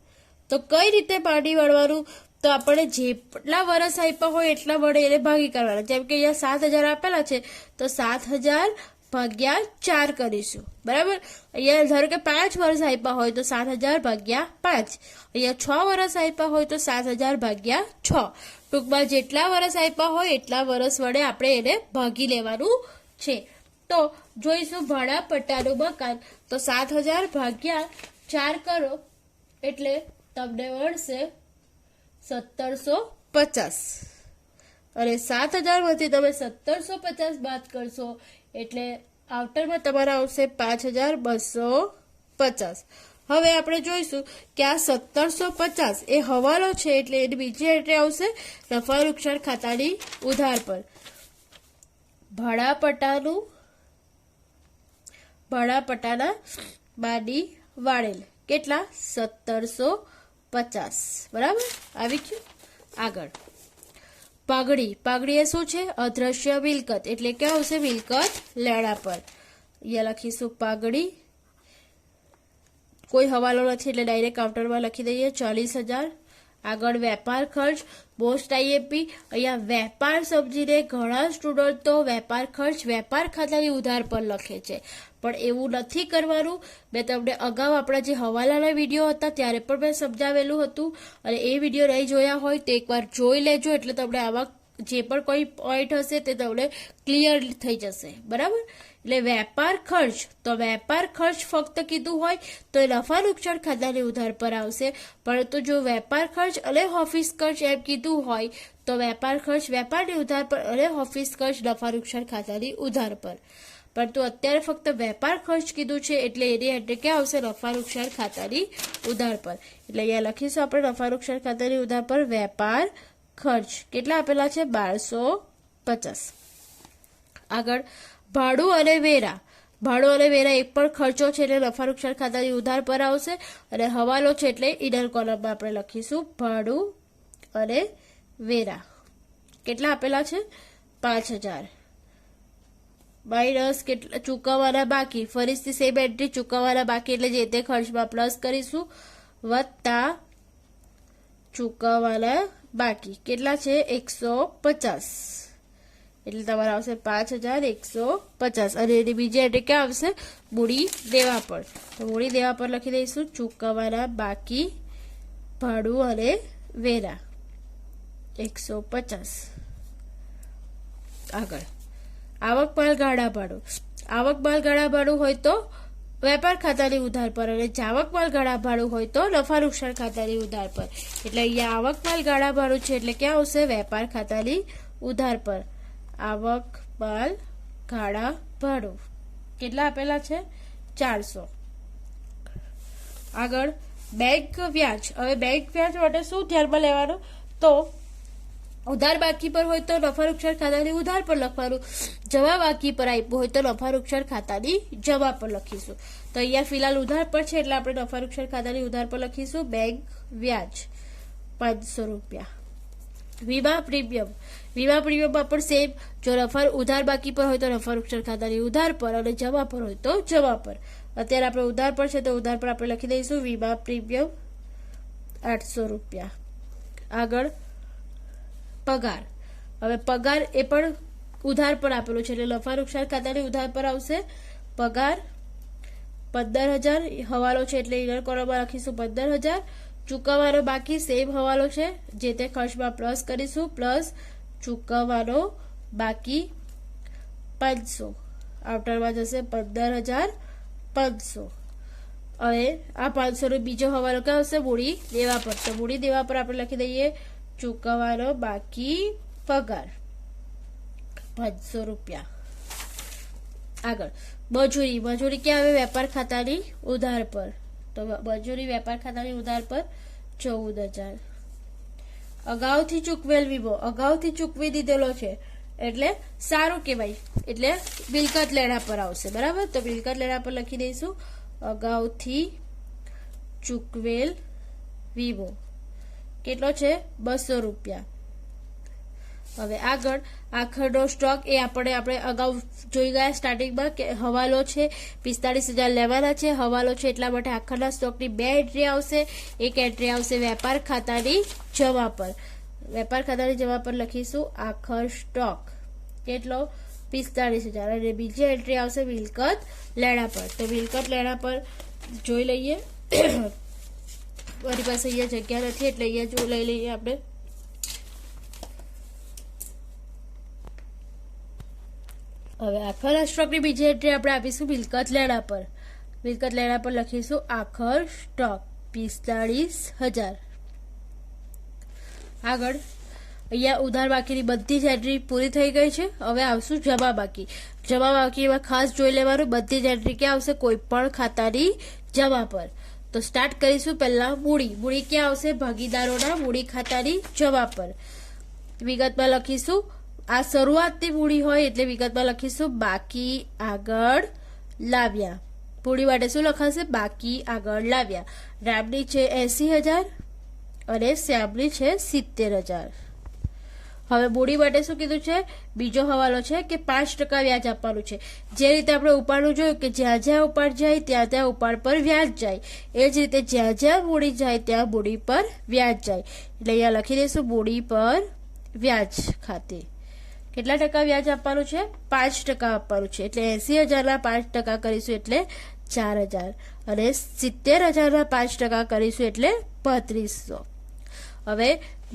તો કઈ રીતે માંડી વાળવાનું, તો આપણે જેટલા વર્ષ આપ્યા હોય એટલા વડે એને ભાગી કરવાના. જેમ કે અહીંયા 7000 આપેલા છે તો 7000 ભાગ્યા 4 કરીશું, બરાબર. અહીંયા ધારો કે 5 વર્ષ આપ્યા હોય તો 7000 ભાગ્યા 5. અહીંયા 6 વર્ષ આપ્યા હોય તો 7000 ભાગ્યા 6. ટૂંકમાં જેટલા વર્ષ આપ્યા હોય એટલા વર્ષ વડે આપણે એને ભાગી લેવાનું છે. તો જોઈશું ભાડાપટ્ટાનું મકાન. તો 7000 ભાગ્યા 4 કરો એટલે તમને મળશે 1750. અને 7000 માંથી તમે 1750 બાદ કરશો એટલે આઉટરમાં તમારા આવશે 5250. હવે આપણે જોઈશું કે આ 1750 એ હવાલો છે એટલે એની બીજી એન્ટ્રી આવશે નફા નુકસાન ખાતાની ઉધાર પર. ભાડાપટ્ટાના માંડી વાળેલ કેટલા 1750, બરાબર. આવી ગયું. આગળ પાઘડી એ શું છે, અદ્રશ્ય મિલકત, એટલે ક્યાં આવશે, મિલકત લેણા પર. અહીંયા લખીશું પાઘડી, કોઈ હવાલો નથી એટલે ડાયરેક્ટ કાઉન્ટરમાં લખી દઈએ 40000. આગળ વેપાર ખર્ચ, મોસ્ટ આઈએમપી. અહીંયા વેપાર સમજીને ઘણા સ્ટુડન્ટો વેપાર ખર્ચ વેપાર ખાતાની ઉધાર પર લખે છે, પણ એવું નથી કરવાનું. મેં તમને અગાઉ આપણા જે હવાલાના વિડીયો હતા ત્યારે પણ મેં સમજાવેલું હતું, અને એ વિડીયો નહીં જોયા હોય તો એકવાર જોઈ લેજો એટલે તમને આવા જે પણ કોઈ પોઈન્ટ હશે તે તમને ક્લિયર થઈ જશે, બરાબર. એટલે વેપાર ખર્ચ, તો વેપાર ખર્ચ ફક્ત કીધું હોય તો એ નફા નુકસાન ખાતાની ઉધાર પર આવશે, પરંતુ જો વેપાર ખર્ચ અને ઓફિસ ખર્ચ એમ કીધું હોય તો વેપાર ખર્ચ વેપારની ઉધાર પર અને ઓફિસ ખર્ચ નફા નુકસાન ખાતાની ઉધાર પર. પરંતુ અત્યારે ફક્ત વેપાર ખર્ચ કીધું છે એટલે એની એન્ટ્રી ક્યાં આવશે? નફા નુકસાન ખાતાની ઉધાર પર. એટલે અહીંયા લખીશું આપણે નફા નુકસાન ખાતાની ઉધાર પર વેપાર ખર્ચ કેટલા આપેલા છે? 1250. આગળ ભાડું અને વેરા. ભાડું અને વેરા એક પણ ખર્ચો છે એટલે નફા નુકસાન ખાતાની ઉધાર પર આવશે, અને હવાલો છે એટલે ઇનર કોલમમાં આપણે લખીશું ભાડું અને વેરા. કેટલા આપેલા છે? 5000 માઇનસ કેટલા ચૂકવવાના બાકી, ફરીથી સેમ એન્ટ્રી ચૂકવવાના બાકી એટલે જે તે ખર્ચમાં પ્લસ કરીશું, વત્તા ચૂકવવાના બાકી કેટલા છે? 150. એટલે તમારે આવશે 5150. અને એની બીજી એન્ટ્રી ક્યાં આવશે? મૂડી દેવા પર. તો મૂડી દેવા પર લખી દઈશું ચૂકવવાના બાકી ભાડું અને વેરા 150. આગળ આવક માલ ગાળા ભાડું. આવક માલ ગાળા ભાડું હોય તો વેપાર ખાતાની ઉધાર પર, અને જાવક માલ ગાળા ભાડું હોય તો નફા નુકસાન ખાતાની ઉધાર પર. એટલે અહીંયા આવક માલ ગાળા ભાડું છે એટલે ક્યાં આવશે? વેપાર ખાતાની ઉધાર પર. આવક માલ ગાળા ભાડું કેટલા આપેલા છે? 400. આગળ બેંક વ્યાજ. હવે બેંક વ્યાજ માટે શું ધ્યાનમાં લેવાનું? તો ઉધાર બાકી પર હોય તો નફા નુકસાન ખાતાની ઉધાર પર લખવાનું, જમા બાકી પર આપ્યું હોય તો નફા નુકસાન ખાતાની જમા પર લખીશું. તો અહીંયા ફિલહાલ ઉધાર પર છે એટલે આપણે નફા નુકસાન ખાતાની ઉધાર પર લખીશું બેંક વ્યાજ 500 રૂપિયા. વીમા પ્રીમિયમ. વીમા પ્રીમિયમમાં પણ સેમ, જો નફા ઉધાર બાકી પર હોય તો નફા નુકસાન ખાતાની ઉધાર પર, અને જમા પર હોય તો જમા પર. અત્યારે આપણે ઉધાર પર છે તો ઉધાર પર આપણે લખી દઈશું વીમા પ્રીમિયમ 800 રૂપિયા. આગળ પગાર. હવે પગાર એ પણ ઉધાર પર આપેલું છે એટલે નફા નુકસાન ખાતાની ઉધાર પર આવશે. પગાર 15000 હવાલો છે એટલે ઇનર કોલમમાં લખીશું 15000. ચૂકવવાનો બાકી સેમ હવાલો છે, જે તે ખર્ચમાં પ્લસ કરીશું, પ્લસ ચૂકવવાનો બાકી 500. આઉટરમાં જશે 15500. હવે આ 500 નો બીજો હવાલો ક્યાં આવશે? મૂડી દેવા પર. તો મૂડી દેવા પર આપણે લખી દઈએ ચૂકવવાનો બાકી પગાર 500 રૂપિયા. આગળ મજૂરી. મજૂરી ક્યાં આવે? વેપાર ખાતાની ઉધાર પર. તો મજૂરી વેપાર ખાતાની ઉધાર પર 14000. અગાઉથી ચૂકવેલ વીમો. અગાઉથી ચૂકવી દીધેલો છે એટલે સારું કહેવાય, એટલે મિલકત લેણા પર આવશે, બરાબર. તો મિલકત લેણા પર લખી દઈશું અગાઉથી ચૂકવેલ વીમો કેટલો છે? 200 રૂપિયા. હવે આગળ આખરનો સ્ટોક એ આપણે અગાઉ જોઈ ગયા સ્ટાર્ટિંગમાં કે હવાલો છે 45000 લેવાના છે. હવાલો છે એટલા માટે આખરના સ્ટોકની 2 એન્ટ્રી આવશે. એક એન્ટ્રી આવશે વેપાર ખાતાની જમા પર. વેપાર ખાતાની જમા પર લખીશું આખર સ્ટોક કેટલો? 45000. અને બીજી એન્ટ્રી આવશે મિલકત લેણા પર. તો મિલકત લેણા પર જોઈ લઈએ. મારી પાસે અહીંયા જગ્યા નથી એટલે અહીંયા જો લઈ લઈએ આપણે. હવે આખર સ્ટોકની બીજી એન્ટ્રી આપણે આપીશું મિલકત લેણા પર. મિલકત લેણા પર લખીશું આખર સ્ટોક 45000. આગળ અહીંયા ઉધાર બાકીની બધી જ એન્ટ્રી પૂરી થઈ ગઈ છે. હવે આવશું જમા બાકી. જમા બાકીમાં ખાસ જોઈ લેવાનું બધી જ એન્ટ્રી ક્યાં આવશે? કોઈ પણ ખાતાની જમા પર. તો સ્ટાર્ટ કરીશું પહેલા મૂડી. મૂડી ક્યાં આવશે? ભાગીદારોના મૂડી ખાતાની જમા પર. વિગતમાં લખીશું આ શરૂઆતની મૂડી હોય એટલે વિગતમાં લખીશું બાકી આગળ લાવ્યા. મૂડી માટે શું લખાશે? બાકી આગળ લાવ્યા. રામની છે 80000 અને શ્યામની છે 70000. હવે મૂડી માટે શું કીધું છે? બીજો હવાલો છે કે 5% વ્યાજ આપવાનું છે. જે રીતે આપણે ઉપાડનું જોયું કે જ્યાં જ્યાં ઉપાડ જાય ત્યાં ત્યાં ઉપાડ પર વ્યાજ જાય, એ જ રીતે જ્યાં જ્યાં મૂડી જાય ત્યાં મૂડી પર વ્યાજ જાય. એટલે અહીંયા લખી દઈશું મૂડી પર વ્યાજ ખાતે કેટલા ટકા વ્યાજ આપવાનું છે? 5% આપવાનું છે. એટલે 80000 ના 5% કરીશું એટલે 4000, અને 70000 ના 5% કરીશું એટલે 3500. હવે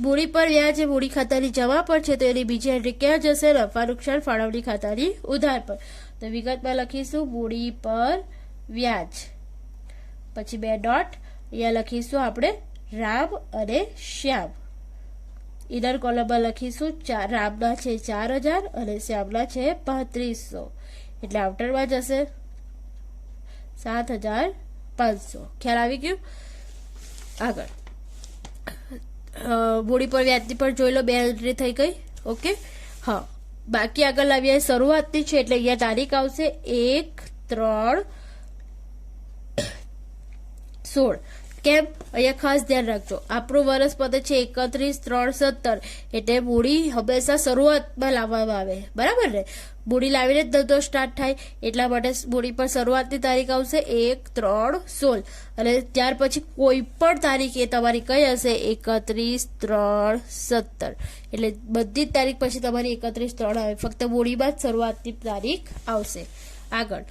મૂડી પર વ્યાજ એ મૂડી ખાતાની જમા પર છે, તો એની બીજી એન્ટ્રી ક્યાં જશે? નફા નુકસાન ફાળવણી ખાતાની ઉધાર પર. તો વિગતમાં લખીશું મૂડી પર વ્યાજ, પછી 2 ડોટ, અહીંયા લખીશું આપણે રામ અને શ્યામ. ઇનર કોલમમાં લખીશું રામના છે 4000 અને શ્યામના છે 3500, એટલે આઉટરમાં જશે 7500. ખ્યાલ આવી ગયું? આગળ મૂડી પર વ્યાજની પણ જોઈ લો, 2 એન્ટ્રી થઈ ગઈ. ઓકે, હા, બાકી આગળ લાવીએ શરૂઆતની છે, એટલે અહીંયા તારીખ આવશે 1/3/16. કેમ? અહીંયા ખાસ ધ્યાન રાખજો, આપણું વર્ષ પતે છે 31/3/17, એટલે મૂડી હંમેશા શરૂઆતમાં લાવવામાં આવે, બરાબર ને? મૂડી લાવીને જ ધંધો સ્ટાર્ટ થાય, એટલા માટે મૂડી પર શરૂઆતની તારીખ આવશે 1/3/16, અને ત્યાર પછી કોઈ પણ તારીખ એ તમારી કઈ હશે? 31/3/17, એટલે બધી જ તારીખ પછી તમારી 31/3 આવે, ફક્ત મૂડીમાં જ શરૂઆતની તારીખ આવશે. આગળ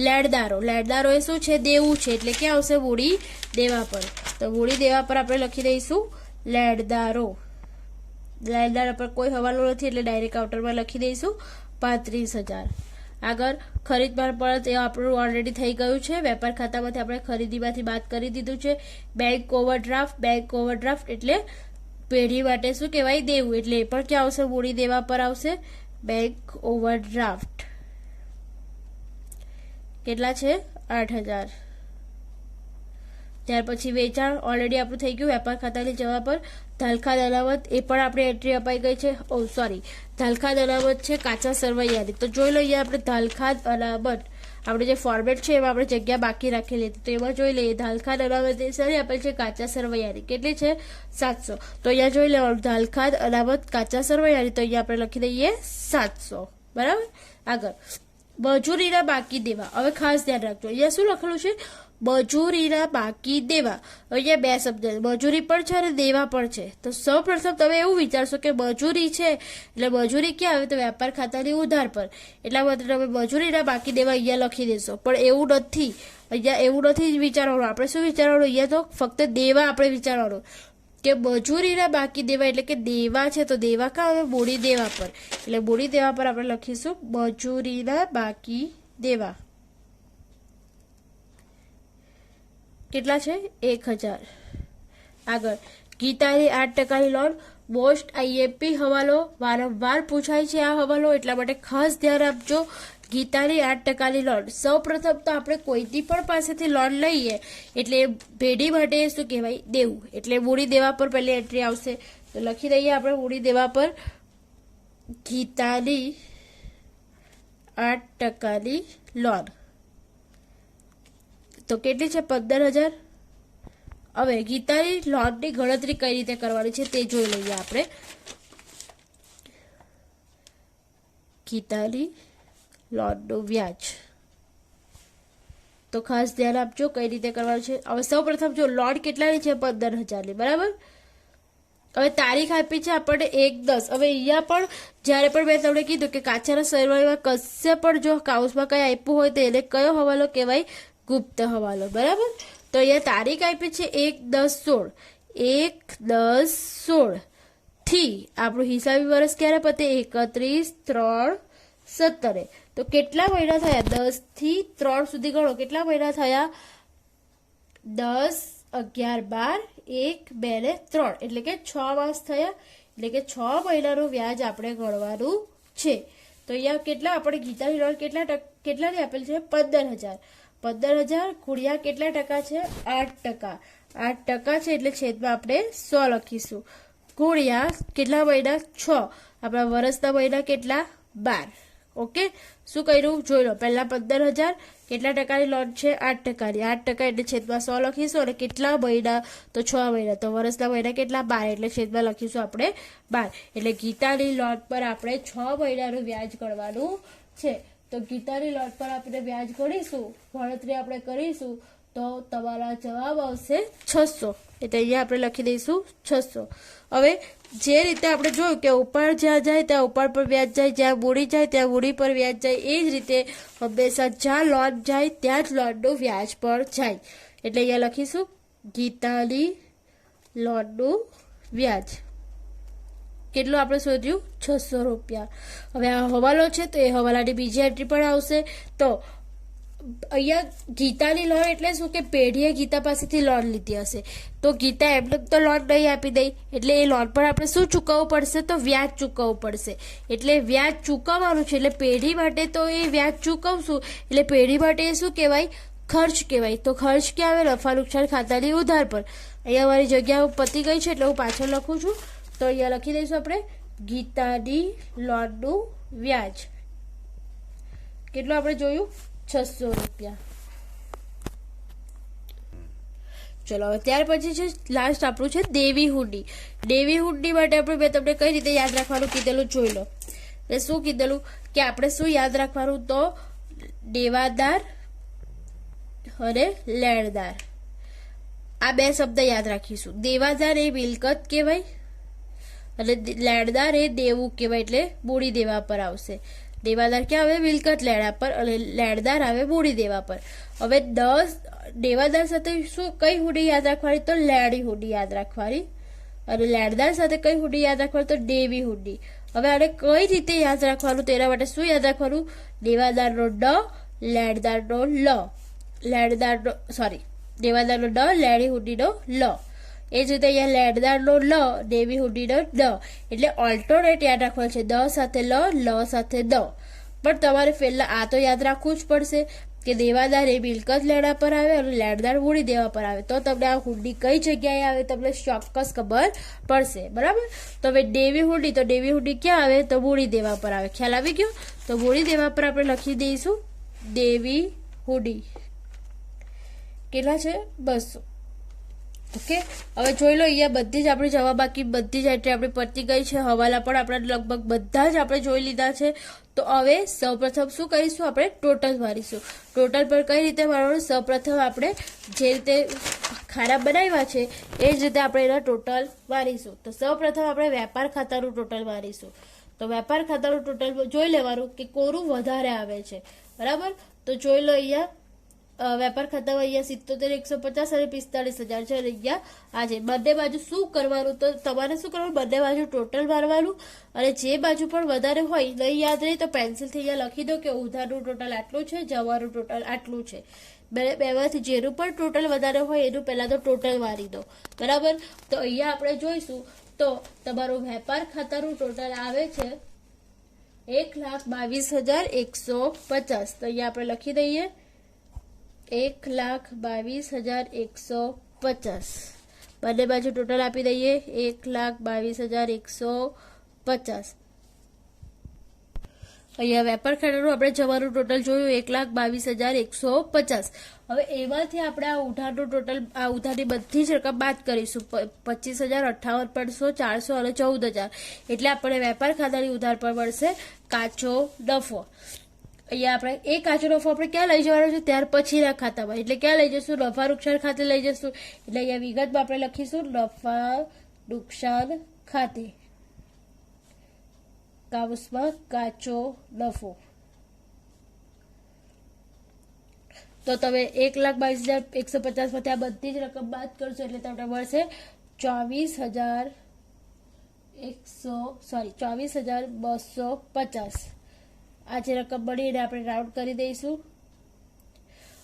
લેણદારો. લેણદારો એ શું છે? દેવું છે, એટલે ક્યાં આવશે? મૂડી દેવા પર. તો મૂડી દેવા પર આપણે લખી દઈશું લેણદારો. લેણદારો પર કોઈ હવાલો નથી, એટલે ડાયરેક્ટ કાઉન્ટરમાં લખી દઈશું 35,000. આગળ ખરીદમાં પણ તે આપણું ઓલરેડી થઈ ગયું છે. વેપાર ખાતામાંથી આપણે ખરીદીમાંથી બાદ કરી દીધું છે. Bank overdraft. બેંક ઓવરડ્રાફ્ટ એટલે પેઢી માટે શું કહેવાય? દેવું, એટલે એ પણ ક્યાં આવશે? મૂડી દેવા પર આવશે. બેંક ઓવરડ્રાફ્ટ કેટલા છે? 8,000. ત્યાર પછી વેચાણ ઓલરેડી આપણું થઈ ગયું વેપાર ખાતાની જવા પર. ધાલખાદ અનામત એ પણ આપણે એન્ટ્રી અપાઈ ગઈ છે. ઓ સોરી, ધાલખાદ અનામત છે કાચા સરવૈયાની. તો જોઈ લઈએ આપણે ધાલખાદ અનામત, આપણે જે ફોર્મેટ છે એમાં આપણે જગ્યા બાકી રાખેલી હતી, તો એમાં જોઈ લઈએ ધાલખાદ અનામત એ સારી આપેલ છે કાચા સરવૈયાની. કેટલી છે? 700. તો અહીંયા જોઈ લેવાનું ધાલખાદ અનામત કાચા સરવૈયાની, તો અહીંયા આપણે લખી દઈએ 700. બરાબર. આગળ મજૂરીના બાકી દેવા. હવે ખાસ ધ્યાન રાખજો, અહીંયા શું લખેલું છે? મજૂરીના બાકી દેવા. અહીંયા 2 શબ્દ, મજૂરી પણ છે અને દેવા પણ છે. તો સૌ પ્રથમ તમે એવું વિચારશો કે મજૂરી છે એટલે મજૂરી ક્યાં આવે? તો વેપાર ખાતાની ઉધાર પર, એટલા માટે તમે મજૂરીના બાકી દેવા અહીંયા લખી દેશો. પણ એવું નથી, અહીંયા એવું નથી વિચારવાનું. આપણે શું વિચારવાનું? અહીંયા તો ફક્ત દેવા આપણે વિચારવાનું કે મજૂરીના બાકી દેવા, એટલે કે દેવા છે તો દેવા કાં આવે? મૂડી દેવા પર, એટલે મૂડી દેવા પર આપણે લખીશું મજૂરીના બાકી દેવા. કેટલા છે? 1,000. આગળ ગીતાની 8% લોન. મોસ્ટ આઈએમપી હવાલો, વારંવાર પૂછાય છે આ હવાલો, એટલા માટે ખાસ ધ્યાન આપજો. ગીતાની 8% લોન. સૌ પ્રથમ તો આપણે કોઈની પણ પાસેથી લોન લઈએ એટલે પેઢી માટે શું કહેવાય? દેવું, એટલે મૂડી દેવા પર પહેલી એન્ટ્રી આવશે. તો લખી દઈએ આપણે મૂડી દેવા પર ગીતાની 8% લોન. તો કેટલી છે? 15,000. હવે ગીતાની લોનની ગણતરી કઈ રીતે કરવાની છે તે જોઈ લઈએ આપણે. ગીતાની લોનનું વ્યાજ તો ખાસ ધ્યાન આપજો કઈ રીતે કરવાનું છે. હવે સૌ પ્રથમ જો લોન કેટલાની છે? 15,000ની. બરાબર. હવે તારીખ આપી છે આપણને 1/10. હવે અહીંયા પણ જ્યારે પણ મેં તમને કીધું કે કાચાના સરવાળામાં કશે પણ જો કાઉન્સમાં કંઈ આપ્યું હોય તો એને કયો હવાલો કહેવાય? ગુપ્ત હવાલો. બરાબર. તો અહીંયા તારીખ આપી છે 1/10/16. 1/10/16 થી આપણું હિસાબી વર્ષ ક્યારે પતે? 31/3/17. તો કેટલા મહિના થયા? 10 થી 3 સુધી ગણો. કેટલા મહિના થયા? 10, 11, 12, 1, 2 ને 3, એટલે કે 6 માસ થયા. એટલે કે 6 મહિનાનું વ્યાજ આપણે ગણવાનું છે. તો અહીંયા કેટલા આપણે ગીતાની લોન કેટલાની આપેલ છે? 15,000. 15,000 ગુણ્યા કેટલા ટકા છે? 8%. 8% છે એટલે છેદમાં આપણે 100 લખીશું. ગુણ્યા કેટલા મહિના? 6. આપણા વર્ષના મહિના કેટલા? 12. ઓકે, શું કર્યું જોઈ લો. પહેલા 15,000 કેટલા ટકાની લોન છે? 8%ની. 8% એટલે છેદમાં 100 લખીશું. અને કેટલા મહિના? તો 6 મહિના. તો વર્ષના મહિના કેટલા? 12, એટલે છેદમાં લખીશું આપણે 12. એટલે ગીતાની લોન પર આપણે 6 મહિનાનું વ્યાજ ગણવાનું છે. તો ગીતાની લોન પર આપણે વ્યાજ ગણીશું, ગણતરી આપણે કરીશું, તો તમારા જવાબ આવશે 600. એટલે અહીંયા આપણે લખી દઈશું 600. હવે જે રીતે આપણે જોયું કે ઉપર જ્યાં જાય ત્યાં ઉપર પર વ્યાજ જાય, જ્યાં મૂડી જાય ત્યાં મૂડી પર વ્યાજ જાય, એ જ રીતે હંમેશા જ્યાં લોન જાય ત્યાં જ લોનનું વ્યાજ પણ જાય. એટલે અહીંયા લખીશું ગીતાની લોનનું વ્યાજ કેટલું આપણે શોધ્યું 600 રૂપિયા. હવે આ હવાલો છે તો એ હવાલાની બીજી એન્ટ્રી પણ આવશે. તો અહીંયા ગીતાની લોન એટલે શું કે પેઢીએ ગીતા પાસેથી લોન લીધી હશે તો ગીતા એમને તો લોન નહીં આપી દઈ એટલે એ લોન પર આપણે શું ચૂકવવું પડશે તો વ્યાજ ચૂકવવું પડશે. એટલે વ્યાજ ચૂકવવાનું છે એટલે પેઢી માટે તો એ વ્યાજ ચૂકવશું એટલે પેઢી માટે એ શું કહેવાય ખર્ચ કહેવાય. તો ખર્ચ ક્યાં આવે નફા નુકસાન ખાતાની ઉધાર પર. અહીંયા મારી જગ્યા પતી ગઈ છે એટલે હું પાછળ લખું છું. તો અહીંયા લખી દઈશું આપણે ગીતાની લોનનું વ્યાજ કેટલું આપણે જોયું 600 રૂપિયા. ચલો હવે ત્યાર પછી છે લાસ્ટ આપણું છે દેવી હુંડી. દેવી હુંડી માટે આપણે મેં તમને કઈ રીતે યાદ રાખવાનું કીધેલું જોઈ લો. એટલે શું કીધેલું કે આપણે શું યાદ રાખવાનું તો દેવાદાર અને લેણદાર આ બે શબ્દ યાદ રાખીશું. દેવાદાર એ મિલકત કહેવાય અને લેણદાર એ દેવું કહેવાય એટલે મૂડી દેવા પર આવશે. દેવાદાર ક્યાં આવે મિલકત લેણા પર અને લેણદાર આવે મૂડી દેવા પર. હવે 10 દેવાદાર સાથે શું કઈ હુંડી યાદ રાખવાની તો લેણી હુંડી યાદ રાખવાની અને લેણદાર સાથે કઈ હુંડી યાદ રાખવાની તો દેવી હુંડી. હવે આને કઈ રીતે યાદ રાખવાનું તેના માટે શું યાદ રાખવાનું દેવાદારનો ડ લેણદારનો લ લેણદારનો સોરી દેવાદારનો ડ લેણી હુંડીનો લ. એ જ રીતે અહીંયા લેણદારનો લ દેવી હુંડીનો ડ એટલે ઓલ્ટરનેટ યાદ રાખવાનું છે દ સાથે લ સાથે દ. પણ તમારે પહેલા આ તો યાદ રાખવું જ પડશે કે દેવાદાર એ મિલકત લેણા પર આવે અને લેણદાર મૂડી દેવા પર આવે તો તમને આ હુંડી કઈ જગ્યાએ આવે તમને ચોક્કસ ખબર પડશે. બરાબર. તો હવે દેવી હુંડી તો દેવી હુંડી ક્યાં આવે તો મૂડી દેવા પર આવે. ખ્યાલ આવી ગયો. તો મૂડી દેવા પર આપણે લખી દઈશું દેવી હુંડી કેટલા છે 200. ઓકે. હવે જોઈ લો અહીંયા બધી જ આપણી જવાબ બાકી બધી જ એન્ટ્રી આપણી પતી ગઈ છે. હવાલા પણ આપણે લગભગ બધા જ આપણે જોઈ લીધા છે. તો હવે સૌપ્રથમ શું કરીશું આપણે ટોટલ મારીશું. ટોટલ પર કઈ રીતે મારવાનું સૌપ્રથમ આપણે જે રીતે ખાના બનાવ્યા છે એ જ રીતે આપણે એના ટોટલ મારીશું. તો સૌપ્રથમ આપણે વેપાર ખાતાનું ટોટલ મારીશું. તો વેપાર ખાતાનું ટોટલ જોઈ લેવાનું કે કોનું વધારે આવે છે. બરાબર. તો જોઈ લો અહીંયા વેપાર ખાતામાં અહીંયા 77,150 અને 45,000 છે. અહીંયા આજે બંને બાજુ શું કરવાનું તો તમારે શું કરવાનું બંને બાજુ ટોટલ મારવાનું અને જે બાજુ પણ વધારે હોય નહીં યાદ રહી તો પેન્સિલથી અહીંયા લખી દો કે ઉધારનું ટોટલ આટલું છે જવાનું ટોટલ આટલું છે. બેમાંથી જેનું પણ ટોટલ વધારે હોય એનું પહેલા તો ટોટલ મારી દો. બરાબર. તો અહીંયા આપણે જોઈશું તો તમારું વેપાર ખાતાનું ટોટલ આવે છે 1,22,150. તો અહીંયા આપણે લખી દઈએ 1,22,150. બંને બાજુ ટોટલ આપી દઈએ 1,22,150. અહીંયા વેપાર ખાતાનું આપણે જવાનું ટોટલ જોયું 1,22,150. હવે એમાંથી આપણે આ ઉધારનું ટોટલ આ ઉધારની બધી જ રકમ બાદ કરીશું 25,000 58,500 400 અને 14,000 એટલે આપણે વેપાર ખાતાની ઉધાર પર મળશે કાચો નફો. અહીંયા આપણે એ કાચો નફો આપણે ક્યાં લઈ જવાનો છે ત્યાર પછીના ખાતામાં એટલે ક્યાં લઈ જશું નફા નુકસાન ખાતે લઈ જશું. એટલે અહીંયા વિગતમાં આપણે લખીશું નફા નુકસાન ખાતે કાઉસમાં કાચો નફો. તો તમે 1,22,150 માંથી આ બધી જ રકમ બાદ કરશો એટલે તમને મળશે 24,250. આ જે રકમ મળી એને આપણે રાઉન્ડ કરી દઈશું.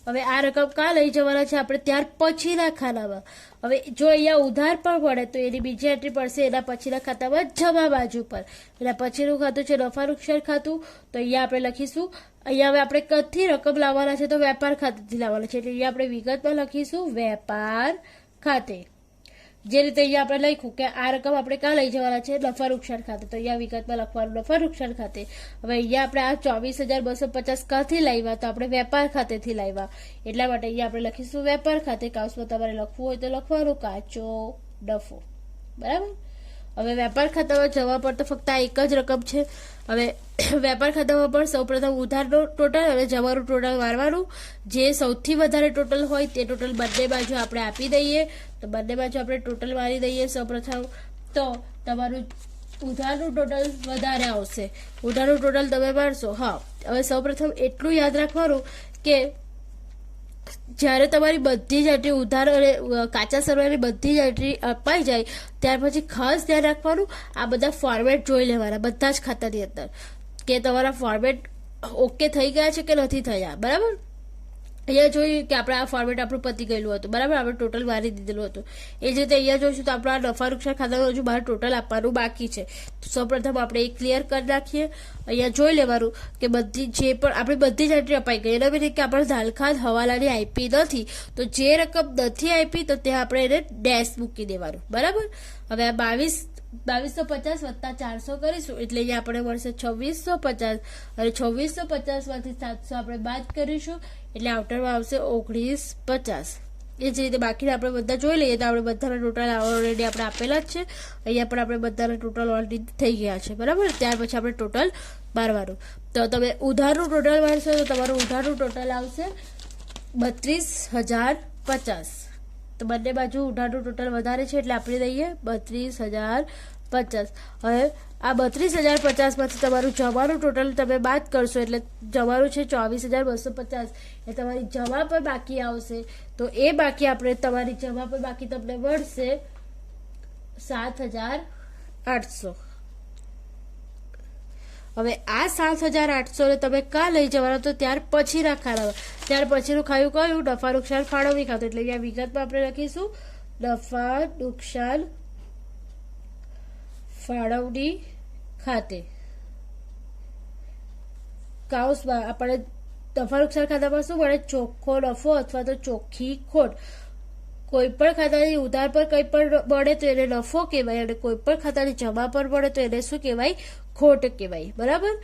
હવે આ રકમ કાં લઈ જવાના છે આપણે ત્યાર પછીના ખાનામાં. હવે જો અહીંયા ઉધાર પણ પડે તો એની બીજી એન્ટ્રી પડશે એના પછીના ખાતામાં જમા બાજુ પર. એના પછીનું ખાતું છે નફા નુકસાન ખાતું. તો અહીંયા આપણે લખીશું અહીંયા હવે આપણે કદથી રકમ લાવવાના છે તો વેપાર ખાતેથી લાવવાના છે એટલે અહીંયા આપણે વિગતમાં લખીશું વેપાર ખાતે. જે રીતે અહીંયા આપણે લખ્યું કે આ રકમ આપણે ક્યાં લઈ જવાના છે નફા નુકસાન ખાતે તો અહીંયા વિગતમાં લખવાનું નફા નુકસાન ખાતે. હવે અહીંયા આપણે આ 24,250 ક્યાંથી લાવ્યા તો આપણે વેપાર ખાતેથી લાવ્યા એટલા માટે અહીંયા આપણે લખીશું વેપાર ખાતે. કાઉસમાં તમારે લખવું હોય તો લખવાનું કાચો નફો. બરાબર. હવે વેપાર ખાતામાં જવા પર તો ફક્ત આ એક જ રકમ છે. હવે વેપાર ખાતામાં પણ સૌપ્રથમ ઉધારનો ટોટલ અને જવાનું ટોટલ મારવાનું. જે સૌથી વધારે ટોટલ હોય તે ટોટલ બંને બાજુ આપણે આપી દઈએ. તો બંને બાજુ આપણે ટોટલ મારી દઈએ સૌપ્રથમ. તો તમારું ઉધારનું ટોટલ વધારે આવશે. ઉધારનું ટોટલ તમે મારશો. હા હવે સૌપ્રથમ એટલું યાદ રાખવાનું કે જ્યારે તમારી બધી જ એન્ટ્રી ઉધાર અને કાચા સરવૈયાની બધી જ એન્ટ્રી અપાઈ જાય ત્યાર પછી ખાસ ધ્યાન રાખવાનું, આ બધા ફોર્મેટ જોઈ લેવાના બધા જ ખાતાની અંદર કે તમારા ફોર્મેટ ઓકે થઈ ગયા છે કે નથી થયા. બરાબર, અહીંયા જોયું કે આપણે આ ફોર્મેટ આપણું પતી ગયેલું હતું. બરાબર, આપણે ટોટલ મારી દીધેલું હતું. એ જ રીતે અહીંયા જોઈશું તો આપણા નફા નુકસાન ખાતાનું હજુ બહાર ટોટલ આપવાનું બાકી છે. તો સૌપ્રથમ આપણે એ ક્લિયર કરી નાખીએ. અહીંયા જોઈ લેવાનું કે બધી જે પણ આપણી બધી જ એન્ટ્રી અપાઈ ગઈ. એના બી કે આપણે ધાલખાદ હવાલાની આઈપી નથી તો જે રકમ નથી આપી તો ત્યાં આપણે એને ડેશ મૂકી દેવાનું. બરાબર, હવે આ 2250 વત્તા 400 કરીશું એટલે અહીંયા આપણે મળશે 2650 અને 2650 માંથી 700 આપણે બાદ કરીશું એટલે આઉટરમાં આવશે 1950. એ જ રીતે બાકીના આપણે બધા જોઈ લઈએ તો આપણે બધાના ટોટલ ઓલરેડી આપણે આપેલા જ છે. અહીંયા પણ આપણે બધાના ટોટલ ઓલરેડી થઈ ગયા છે. બરાબર, ત્યાર પછી આપણે ટોટલ મારવાનું. તો તમે ઉધારનું ટોટલ મારશો તો તમારું ઉધારનું ટોટલ આવશે 32,050. તો બંને બાજુ ઉધારનું ટોટલ વધારે છે એટલે આપણે દઈએ 32,050. હવે આ 32,050 માંથી તમારું જમાનું ટોટલ તમે બાદ કરશો એટલે જમાનું છે 24,250. એ તમારી જમા પર બાકી આવશે તો એ બાકી આપણે તમારી જમા પર બાકી તમને મળશે 7,800. હવે આ 7,800 ને તમે કા લઈ જવાના તો ત્યાર પછીના ખાતામાં. ત્યાર પછીનું ખાયું કયું? નફા નુકસાન ફાળવણી ખાતું. એટલે અહીંયા વિગતમાં આપણે લખીશું નફા નુકસાન ફાળવણી ખાતે. કાઉસમાં આપણે નફા નુકસાન ખાતામાં શું મળે? ચોખ્ખો નફો અથવા તો ચોખ્ખી ખોટ. કોઈ પણ ખાતાની ઉધાર પર કંઈ પણ મળે તો એને નફો કહેવાય અને કોઈ પણ ખાતાની જમા પર મળે તો એને શું કહેવાય? ખોટ કહેવાય. બરાબર,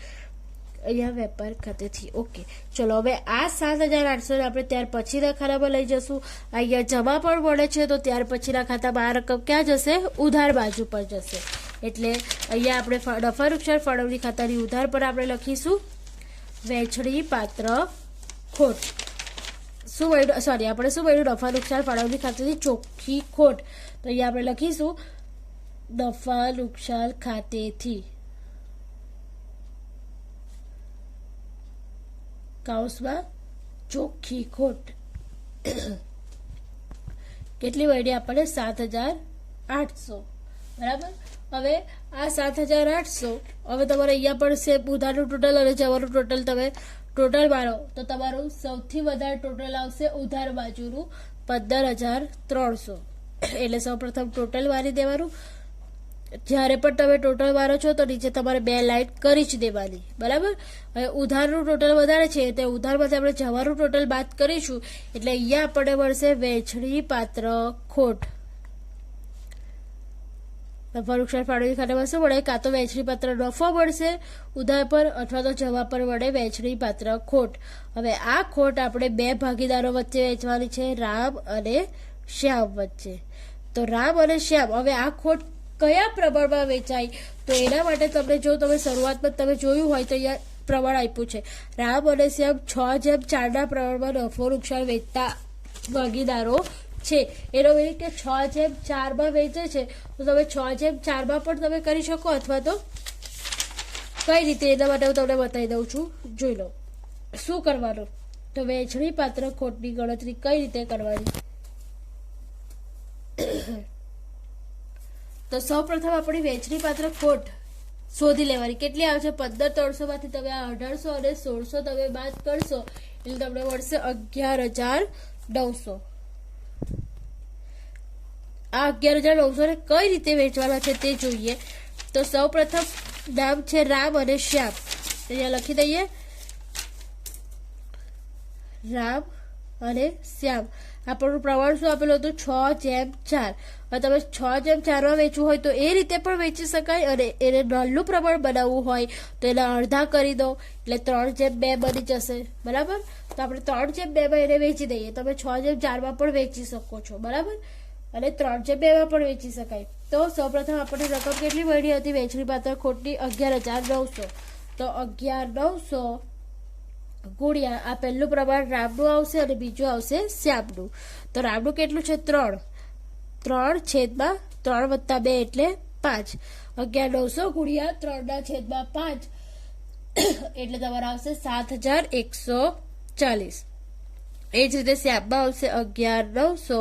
અહીંયા વેપાર ખાતેથી. ઓકે, ચલો હવે આ 7,800 આપણે ત્યાર પછીના ખાતામાં લઈ જશું. અહીંયા જમા પણ મળે છે તો ત્યાર પછીના ખાતામાં આ રકમ ક્યાં જશે? ઉધાર બાજુ પર જશે. એટલે અહીંયા આપણે નફા નુકસાન ફાળવણી ખાતાની ઉધાર પર આપણે લખીશું વહેંચણી પાત્ર ખોટ. શું મળ્યું? સોરી, આપણે શું મળ્યું? નફા નુકસાન ફાળવણી ખાતાની ચોખ્ખી ખોટ. તો અહીંયા આપણે લખીશું નફા નુકસાન ખાતેથી કાઉસમાં ચોખ્ખી ખોટ. કેટલી મળી આપણને? 7,800. બરાબર, હવે આ 7,800 હવે તમારે અહીંયા પણ છે ઉધારનું ટોટલ અને જવાનું ટોટલ. તમે ટોટલ મારો તો તમારું સૌથી વધારે ટોટલ આવશે ઉધાર બાજુનું 15,300. એટલે સૌપ્રથમ ટોટલ મારી દેવાનું. જ્યારે પણ તમે ટોટલ મારો છો તો નીચે તમારે 2 લાઈન કરી જ દેવાની. બરાબર, હવે ઉધારનું ટોટલ વધારે છે તે ઉધારમાંથી આપણે જવાનું ટોટલ બાદ કરીશું એટલે અહીંયા આપણને મળશે વહેંચણી પાત્ર ખોટ. નફા નુકસાન ફાળવણી ખાતામાં શું મળે? કાં તો વહેંચણી પાત્ર નફો મળશે ઉધાર પર અથવા તો જમા પર મળે વહેંચણી પાત્ર ખોટ. હવે આ ખોટ આપણે 2 ભાગીદારો વચ્ચે વહેંચવાની છે, રામ અને શ્યામ વચ્ચે. તો રામ અને શ્યામ, હવે આ ખોટ કયા પ્રમાણમાં વેચાય તો એના માટે તમને જો તમે શરૂઆતમાં તમે જોયું હોય તો અહીંયા પ્રમાણ આપ્યું છે. રામ અને શ્યામ 6:4 પ્રમાણમાં નફો નુકસાન વેચતા ભાગીદારો છે. એનો મીનિંગ કે 6:4 વેચે છે તો તમે 6:4 પણ તમે કરી શકો અથવા તો કઈ રીતે એના માટે હું તમને બતાવી દઉં છું. જોઈ લો શું કરવાનું. તો વહેંચણી પાત્ર ખોટની ગણતરી કઈ રીતે કરવાની. તો સૌપ્રથમ આપણી વહેંચણી પાત્ર ખોટ શોધી લેવાની. કેટલી આવશે? 15,300 માંથી તમે આ 1800 અને 1600 તમે બાદ કરશો એટલે તમને મળશે 11,900. આ 11,900 ને કઈ રીતે વેચવાના છે તે જોઈએ. તો સૌપ્રથમ નામ છે રામ અને શ્યામ. અહીંયા લખી દઈએ રામ અને શ્યામ. આપણું પ્રમાણ શું આપેલું હતું? 6:4. હવે તમે 6:4 વેચવું હોય તો એ રીતે પણ વેચી શકાય અને એને નાનું પ્રમાણ બનાવવું હોય તો એને અડધા કરી દો એટલે 3:2 બની જશે. બરાબર, તો આપણે 3:2 એને વેચી દઈએ. તમે 6:4 પણ વેચી શકો છો. બરાબર, અને 3:2 પણ વેચી શકાય. તો સૌપ્રથમ આપણને રકમ કેટલી મળી હતી વહેંચણી પાત્ર ખોટની? 11,900. તો 11,900 ગુણ્યા આ પહેલું પ્રમાણ રામનું આવશે અને બીજું આવશે શ્યામનું. તો રામનું કેટલું છે? 3. 3/3 વત્તા 2 એટલે 5. 11,900 ગુણ્યા 3/5 એટલે તમારે આવશે 7,140. એ જ રીતે શ્યામમાં આવશે 11,900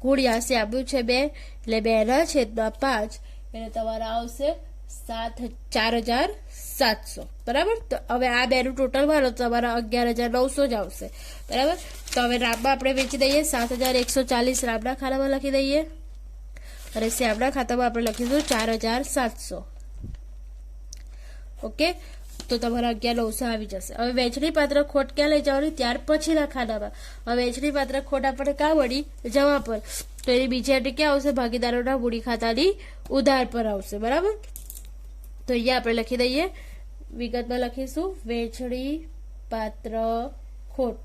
ગુણ્યા શ્યામનું છે 2 એટલે 2/5 એટલે તમારા આવશે 4,700 બરાબર. તો હવે આ બેનું ટોટલ મારો તમારા 11,900 જ આવશે બરાબર. તો હવે રામમાં આપણે વેચી દઈએ 7,140 રામના ખાતામાં લખી દઈએ અને શ્યામના ખાતામાં આપણે લખીશું 4,700. ઓકે, તો તમારા 11,900 આવી જશે. હવે વહેંચણી પાત્ર ખોટ ક્યાં લઈ જવાની? ત્યાર પછીના ખાનામાં. હવે વહેંચણી પાત્ર ખોટ આપણને ક્યાં મળી? જમા પર. તો એની બીજી એન્ટ્રી ક્યાં આવશે? ભાગીદારોના મૂડી ખાતાની ઉધાર પર આવશે બરાબર. તો અહીંયા આપણે લખી દઈએ, વિગતમાં લખીશું વહેંચણી પાત્ર ખોટ.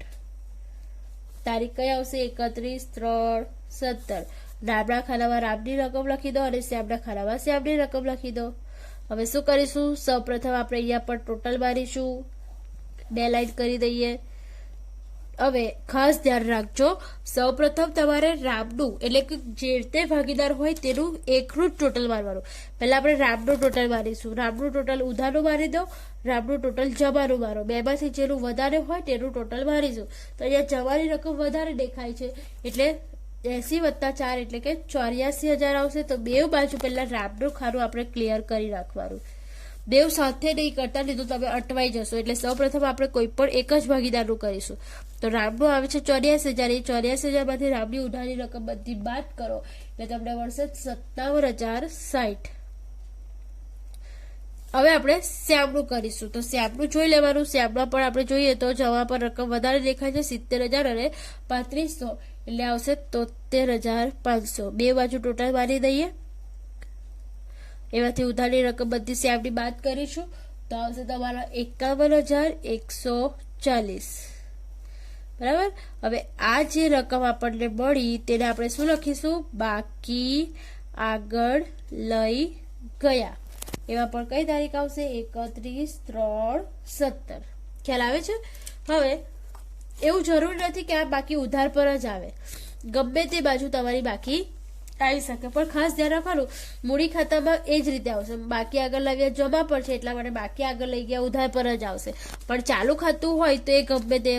તારીખ કઈ આવશે? 31/3/17. રામના ખાનામાં રામની રકમ લખી દો અને શ્યામના ખાનામાં શ્યામની રકમ લખી દો. હવે શું કરીશું? સૌપ્રથમ આપણે અહીંયા પર ટોટલ મારીશું, 2 લાઈન કરી દઈએ. હવે ખાસ ધ્યાન રાખજો, સૌપ્રથમ તમારે રામનું એટલે કે જે તે ભાગીદાર હોય તેનું એકનું જ ટોટલ મારવાનું. પહેલા આપણે રામનું ટોટલ મારીશું. રામનું ટોટલ ઉધારનું મારી દો, રામનું ટોટલ જમાનું મારો. બેમાંથી જેનું વધારે હોય તેનું ટોટલ મારીશું. તો અહીંયા જમાની રકમ વધારે દેખાય છે એટલે 80 + 4 એટલે કે 84,000 આવશે. તો બે બાજુ પહેલા રામનું ખાનું આપણે ક્લિયર કરી રાખવાનું. બેવ સાથે નહીં કરતા, નહીં તો તમે અટવાઈ જશો. એટલે સૌપ્રથમ આપણે કોઈ પણ એક જ ભાગીદારનું કરીશું. તો રામનું આવે છે 84,000. એ 84,000 માંથી રામની ઉધારની રકમ બધી બાદ કરો એટલે તમને મળશે 57,060. હવે આપણે શ્યામનું કરીશું. તો શ્યામનું જોઈ લેવાનું. શ્યામમાં પણ આપણે જોઈએ તો જમા પર રકમ વધારે દેખાય છે 70,000 અને 3500 એટલે આવશે 73,500. બે બાજુ ટોટલ મારી દઈએ. એમાંથી ઉધારની રકમ બધી શ્યામની બાદ કરીશું તો આવશે તમારા 51,140 બરાબર. હવે આ જે રકમ આપણને મળી તેને આપણે શું લખીશું? બાકી આગળ લઈ ગયા. એમાં પણ કઈ તારીખ આવશે? 31/3/17. ખ્યાલ આવે છે? હવે એવું જરૂરી નથી કે આ બાકી ઉધાર પર જ આવે, ગમે તે બાજુ તમારી બાકી આવી શકે. પણ ખાસ ધ્યાન રાખવાનું, મૂડી ખાતામાં એ જ રીતે આવશે. બાકી આગળ લાવ્યા જમા પર છે એટલા માટે બાકી આગળ લઈ ગયા ઉધાર પર જ આવશે. પણ ચાલુ ખાતું હોય તો એ ગમે તે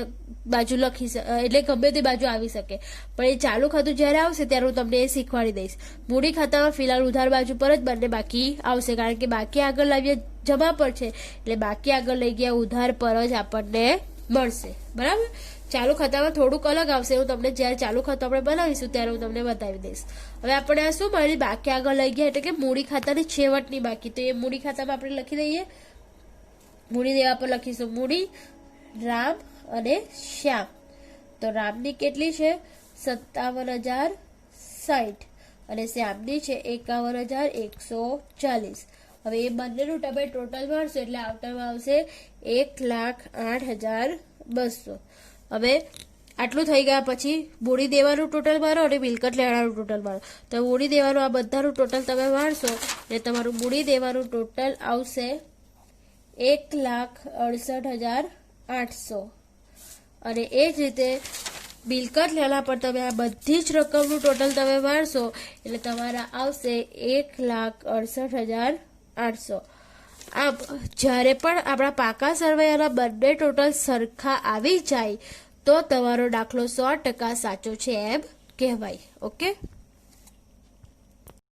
બાજુ લખી એટલે ગમે તે બાજુ આવી શકે. પણ એ ચાલુ ખાતું જ્યારે આવશે ત્યારે હું તમને એ શીખવાડી દઈશ. મૂડી ખાતામાં ફિલહાલ ઉધાર બાજુ પર જ બંને બાકી આવશે, કારણ કે બાકી આગળ લાવ્યા જમા પર છે એટલે બાકી આગળ લઈ ગયા ઉધાર પર જ આપણને મળશે બરાબર. ચાલુ ખાતામાં થોડુંક અલગ આવશે. હું તમને જ્યારે ચાલુ ખાતું આપણે બનાવીશું ત્યારે હું તમને બતાવી દઈશ. હવે આપણે આ શું મળી? બાકી આગળ લઈ ગયા એટલે કે મૂડી ખાતાની છેવટની બાકી. તો એ મૂડી ખાતામાં આપણે લખી દઈએ. મૂડી દેવા પર લખીશું મૂડી રામ અને શ્યામ. તો રામની કેટલી છે? 57,060 અને શ્યામની છે 51,140. હવે એ બંનેનું તમે ટોટલ મારશો એટલે આવતામાં આવશે 1,08,200. હવે આટલું થઈ ગયા પછી મૂડી દેવાનું ટોટલ મારો અને મિલકત લેવાનું ટોટલ મારો. તો મૂડી દેવાનું આ બધાનું ટોટલ તમે મારશો એટલે તમારું મૂડી દેવાનું ટોટલ આવશે 1,68,800 અને એ જ રીતે મિલકત લેલા પર તમે આ બધી જ રકમનું ટોટલ તમે મારશો એટલે તમારા આવશે 1,68,800. આમ જ્યારે પણ આપણા પાકા સરવૈયાના બંને ટોટલ સરખા આવી જાય તો તમારો દાખલો 100% સાચો છે એમ કહેવાય. ઓકે.